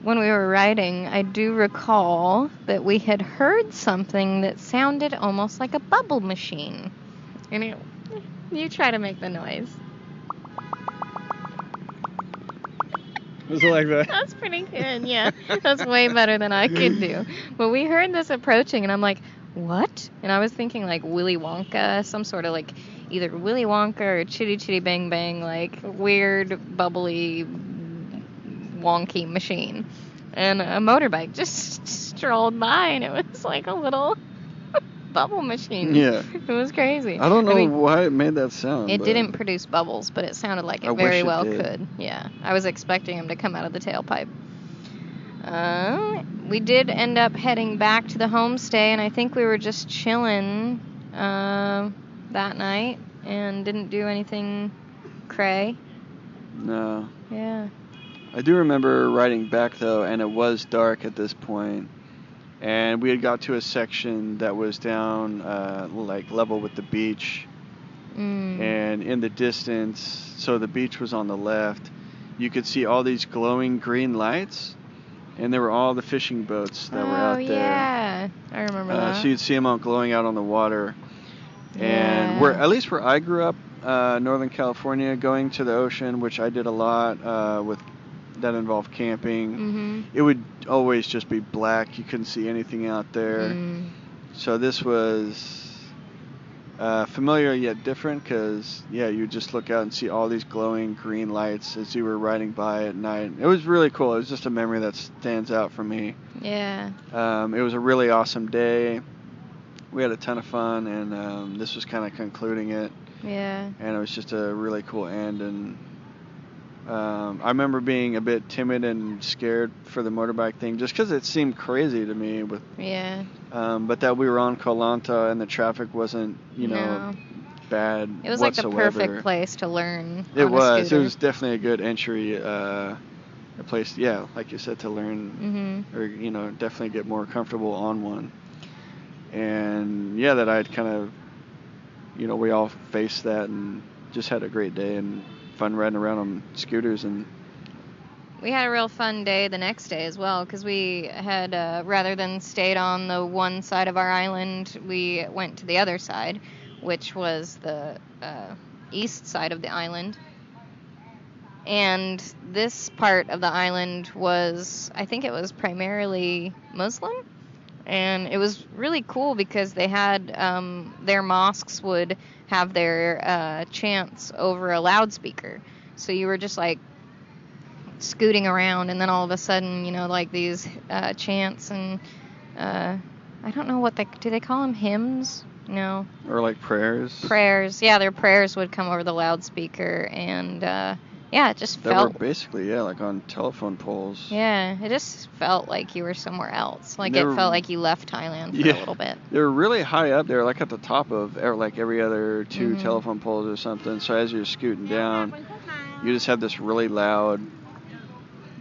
were riding, I do recall that we had heard something that sounded almost like a bubble machine. And you try to make the noise. Was it like that? That's pretty good, yeah. That's way better than I could do. But we heard this approaching, and I'm like, what? And I was thinking like Willy Wonka, some sort of like either Willy Wonka or Chitty Chitty Bang Bang, like weird, bubbly, wonky machine. And a motorbike just strolled by, and it was like a little bubble machine. Yeah. It was crazy. I don't know why it made that sound. It didn't produce bubbles, but it sounded like it very well could. Yeah. I was expecting him to come out of the tailpipe. We did end up heading back to the homestay, and I think we were just chilling that night and didn't do anything cray. No. Yeah. I do remember riding back, though, and it was dark at this point. And we had got to a section that was down, like, level with the beach. And in the distance, so the beach was on the left, you could see all these glowing green lights. And there were all the fishing boats that were out there. Oh, yeah. I remember that. So you'd see them all glowing out on the water. Yeah. And at least where I grew up, Northern California, going to the ocean, which I did a lot that involved camping, it would always just be black. You couldn't see anything out there. So this was familiar yet different because, yeah, you would just look out and see all these glowing green lights as you were riding by at night. It was really cool. It was just a memory that stands out for me. Yeah. It was a really awesome day. We had a ton of fun, and this was kind of concluding it. Yeah. And it was just a really cool end. And I remember being a bit timid and scared for the motorbike thing just because it seemed crazy to me. But that we were on Koh Lanta and the traffic wasn't, bad. It was whatsoever. like the perfect place to learn. It was. It was definitely a good entry, a place, yeah, like you said, to learn or definitely get more comfortable on one. And yeah, that I'd kind of, we all faced that and just had a great day and fun riding around on scooters. And we had a real fun day the next day as well because we had, rather than stayed on the one side of our island, we went to the other side, which was the east side of the island. And this part of the island was, I think it was primarily Muslim. And it was really cool because they had their mosques would have their chants over a loudspeaker. So you were just like scooting around, and then all of a sudden, like these chants and I don't know what do they call them, hymns? No. Or like prayers? Prayers. Yeah, their prayers would come over the loudspeaker, and it just felt... They were basically, like on telephone poles. Yeah, it just felt like you were somewhere else. Like it felt like you left Thailand for a little bit. They were really high up there, like at the top of like every other two telephone poles or something. So as you're scooting down, you just have this really loud,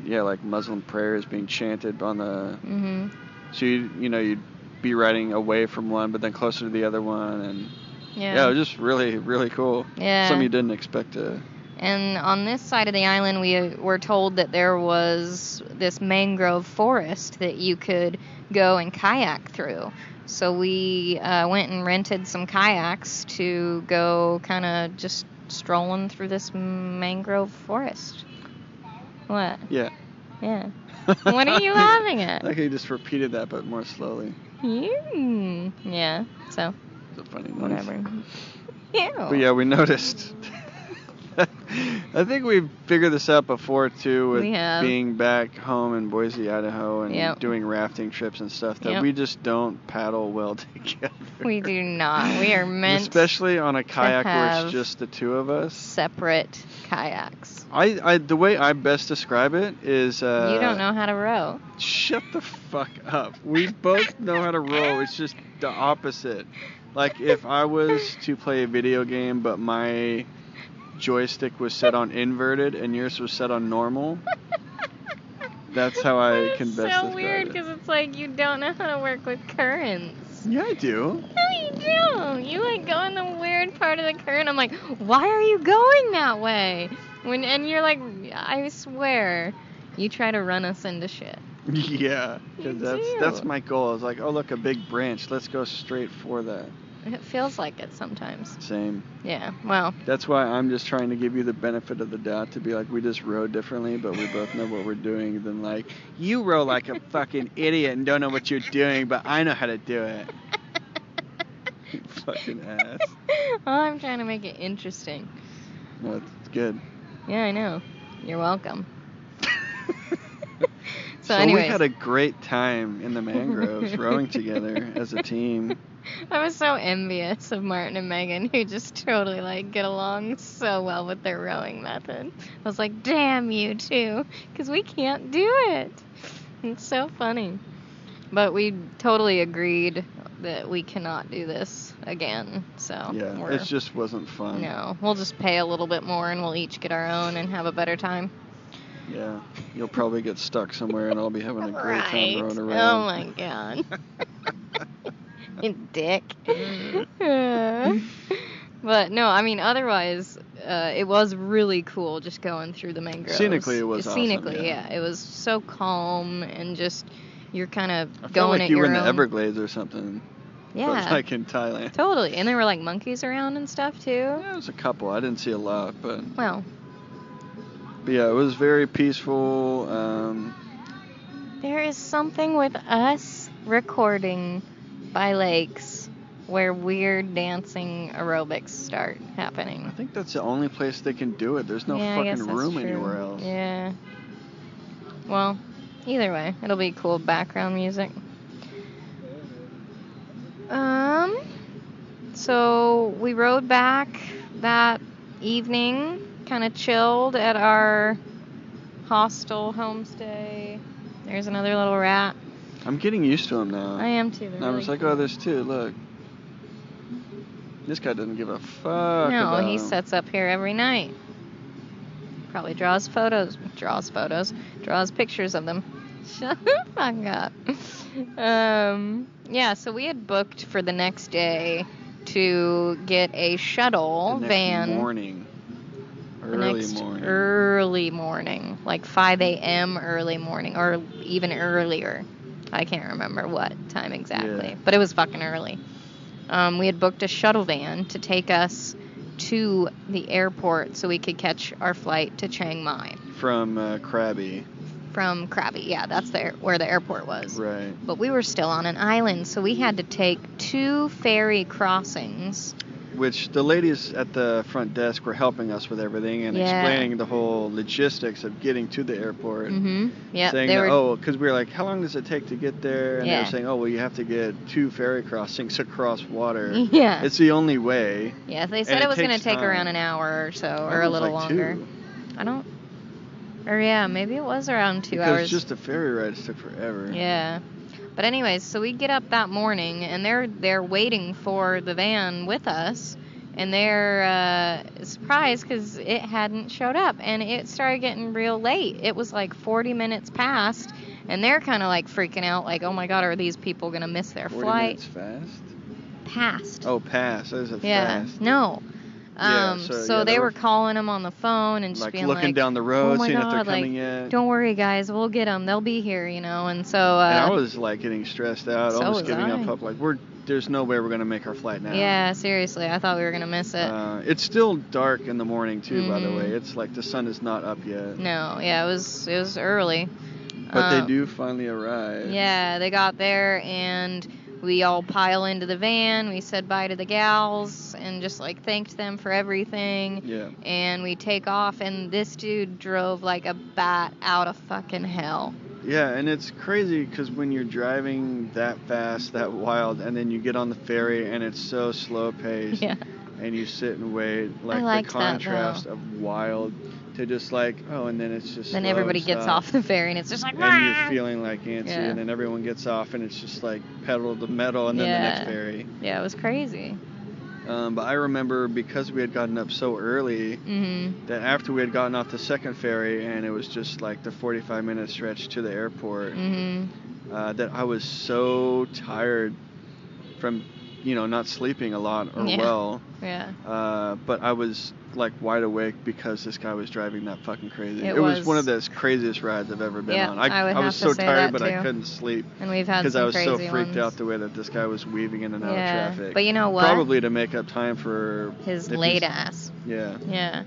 like Muslim prayers being chanted on the... So you'd be riding away from one, but then closer to the other one, and it was just really, really cool. Yeah. Something you didn't expect to... And on this side of the island, we were told that there was this mangrove forest that you could go and kayak through. So we went and rented some kayaks to go kind of just strolling through this mangrove forest. What? Yeah. Yeah. What are you laughing at? Like you just repeated that, but more slowly. Yeah, so. It's a funny noise. Whatever. Ew. But yeah, we noticed... I think we've figured this out before, too, with being back home in Boise, Idaho, and doing rafting trips and stuff, that we just don't paddle well together. We do not. We are meant especially on a kayak where it's just the two of us. Separate kayaks. The way I best describe it is... you don't know how to row. Shut the fuck up. We both know how to row. It's just the opposite. Like, if I was to play a video game, but my... joystick was set on inverted and yours was set on normal. That's how I can best describe it. It's so weird because it's like you don't know how to work with currents. Yeah, I do. No, you do. You go in the weird part of the current. I'm like, why are you going that way? And you're like, I swear, you try to run us into shit. Yeah, You because do. that's my goal. It's like, oh, look, a big branch. Let's go straight for that. It feels like it sometimes. Same. Yeah, well. That's why I'm just trying to give you the benefit of the doubt to be like, we just row differently, but we both know what we're doing. Than like, you row like a fucking idiot and don't know what you're doing, but I know how to do it. You fucking ass. Well, I'm trying to make it interesting. No, it's good. Yeah, I know. You're welcome. So anyways. we had a great time in the mangroves rowing together as a team. I was so envious of Martin and Megan, who just totally, like, get along so well with their rowing method. I was like, damn you two, because we can't do it. It's so funny. But we totally agreed that we cannot do this again, so. Yeah, it just wasn't fun. No, we'll just pay a little bit more and we'll each get our own and have a better time. Yeah, you'll probably get stuck somewhere and I'll be having a great time rowing around. Oh my god. You dick. But no, I mean, otherwise, it was really cool just going through the mangroves. Scenically, it was awesome. Scenically, yeah. It was so calm and just, you're kind of I felt going like at you your were in own. the Everglades or something. Yeah. But like in Thailand. Totally. And there were like monkeys around and stuff too. Yeah, there was a couple. I didn't see a lot, but Well. But yeah, it was very peaceful. There is something with us recording by lakes where weird dancing aerobics start happening. I think that's the only place they can do it. There's no I guess fucking that's room true. anywhere else. Yeah. Well, either way, it'll be cool background music. So we rode back that evening, kind of chilled at our hostel homestay. There's another little rat. I'm getting used to them now. I am too. And I was like, oh, there's two. Look. This guy doesn't give a fuck. No, about he them. sets up here every night. Probably draws pictures of them. Shut the fuck up. Yeah, so we had booked for the next day to get a shuttle the next van. Morning. Early morning. Like 5 a.m. early morning, or even earlier. I can't remember what time exactly, but it was fucking early. We had booked a shuttle van to take us to the airport so we could catch our flight to Chiang Mai. From Krabi. From Krabi, yeah, that's where the airport was. Right. But we were still on an island, so we had to take 2 ferry crossings. Which the ladies at the front desk were helping us with everything and explaining the whole logistics of getting to the airport. Mm-hmm. Yeah. Saying because we were like, how long does it take to get there? And they were saying, oh, well, you have to get 2 ferry crossings across water. Yeah. It's the only way. Yeah, they said it was going to take around an hour or so, or a little longer. 2. Maybe it was around 2 because hours. Because just the ferry rides took forever. Yeah. But anyways, so we get up that morning, and they're waiting for the van with us, and they're surprised because it hadn't showed up, and it started getting real late. It was like 40 minutes past, and they're kind of like freaking out, like, oh my god, are these people going to miss their 40 flight? 40 minutes fast? Past. Oh, past. That is fast. Yeah, no. So they were calling them on the phone and just like being looking down the road, oh my seeing god, if they're coming like, yet. Don't worry, guys, we'll get them. They'll be here, and so. And I was like getting stressed out, so almost was giving I. up. Like there's no way we're gonna make our flight now. Yeah, seriously, I thought we were gonna miss it. It's still dark in the morning too, by the way. It's like the sun is not up yet. No, yeah, it was early. But they do finally arrive. Yeah, they got there and we all pile into the van. We said bye to the gals and just like thanked them for everything. Yeah. And we take off, and this dude drove like a bat out of fucking hell. Yeah, and it's crazy because when you're driving that fast, that wild, and then you get on the ferry and it's so slow paced. Yeah. And you sit and wait, like the contrast of wild to just like, oh, and then it's just then slow everybody and gets stop. off the ferry and it's just like, and you're feeling like antsy, Yeah. and then everyone gets off and it's just like pedal to the metal, and then the next ferry. Yeah, it was crazy. But I remember because we had gotten up so early that after we had gotten off the second ferry and it was just like the 45-minute stretch to the airport, that I was so tired from not sleeping a lot or Yeah. well. Yeah. But I was like wide awake because this guy was driving that fucking crazy. It It was was- one of the craziest rides I've ever been Yeah, on. I would I was have to so say tired, that but I too. couldn't sleep And we've had because some I was so crazy freaked ones. out the way that this guy was weaving in and out of Yeah, traffic. but you know what? Probably to make up time for His if late he's- ass. Yeah. Yeah.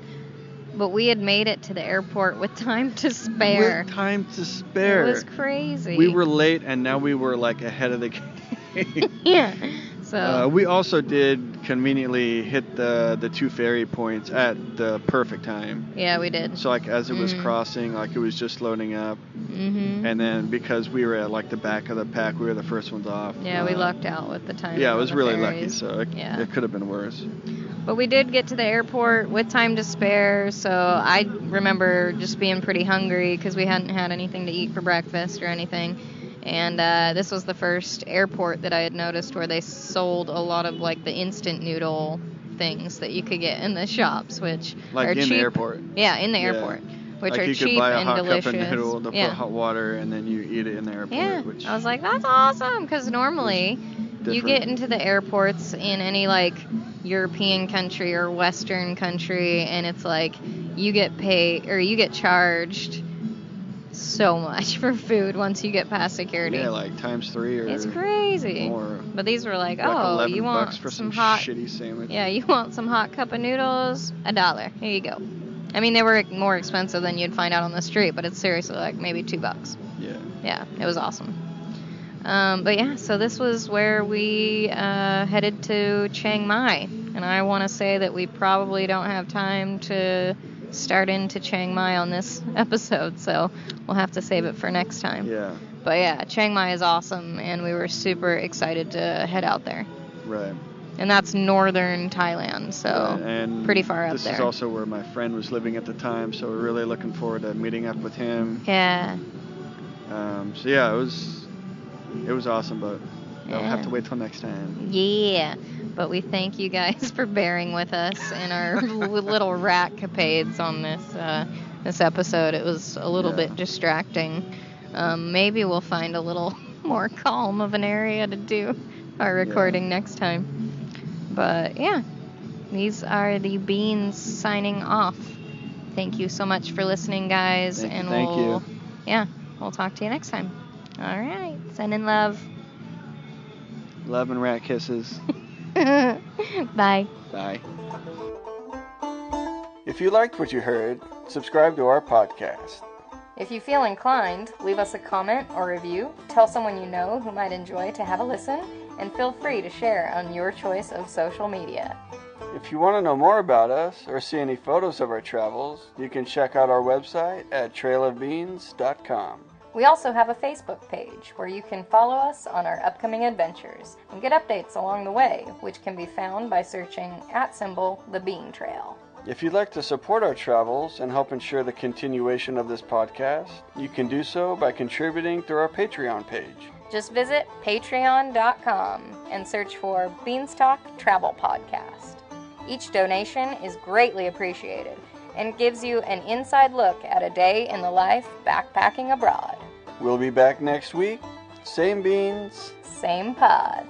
But we had made it to the airport with time to spare. With time to spare. It was crazy. We were late, and now we were like ahead of the game. Yeah. So. We also did conveniently hit the 2 ferry points at the perfect time. Yeah, we did. So like as it was crossing, like it was just loading up, and then because we were at like the back of the pack, we were the first ones off. Yeah, we lucked out with the time. Yeah, it on was the really ferries. lucky. So it could have been worse. But we did get to the airport with time to spare, so I remember just being pretty hungry because we hadn't had anything to eat for breakfast or anything. And this was the first airport that I had noticed where they sold a lot of like the instant noodle things that you could get in the shops, which Like are in cheap. the airport. Yeah, in the airport, which like are you cheap could buy a and hot delicious. cup of noodle to yeah. put hot water, and then you eat it in the airport. Yeah, Which I was like, that's awesome, because normally you different. get into the airports in any like European country or Western country, and it's like you get paid or you get charged so much for food once you get past security. Yeah, like times 3 or it's crazy. more. But these were like, Like oh, $11 you want for some some hot shitty sandwich. Yeah, you want some hot cup of noodles? $1. Here you go. I mean, they were more expensive than you'd find out on the street, but it's seriously like maybe $2. Yeah. Yeah, it was awesome. But yeah, so this was where we headed to Chiang Mai. And I want to say that we probably don't have time to start into Chiang Mai on this episode, so we'll have to save it for next time. Yeah. But yeah, Chiang Mai is awesome, and we were super excited to head out there. Right. And that's northern Thailand, so and pretty far up this there. is also where my friend was living at the time, so we're really looking forward to meeting up with him. Yeah. So yeah, it was awesome, but I'll have to wait till next time. Yeah. But we thank you guys for bearing with us in our little rat capades on this episode. It was a little bit distracting. Maybe we'll find a little more calm of an area to do our recording next time. But yeah, these are the Beans signing off. Thank you so much for listening, guys. Thank you. Yeah, we'll talk to you next time. All right. Sending love. Love and rat kisses. Bye. Bye. If you liked what you heard, subscribe to our podcast. If you feel inclined, leave us a comment or review, tell someone you know who might enjoy to have a listen, and feel free to share on your choice of social media. If you want to know more about us or see any photos of our travels, you can check out our website at trailofbeans.com. We also have a Facebook page where you can follow us on our upcoming adventures and get updates along the way, which can be found by searching @ the Bean Trail. If you'd like to support our travels and help ensure the continuation of this podcast, you can do so by contributing through our Patreon page. Just visit patreon.com and search for Beanstalk Travel Podcast. Each donation is greatly appreciated and gives you an inside look at a day in the life backpacking abroad. We'll be back next week. Same beans. Same pod.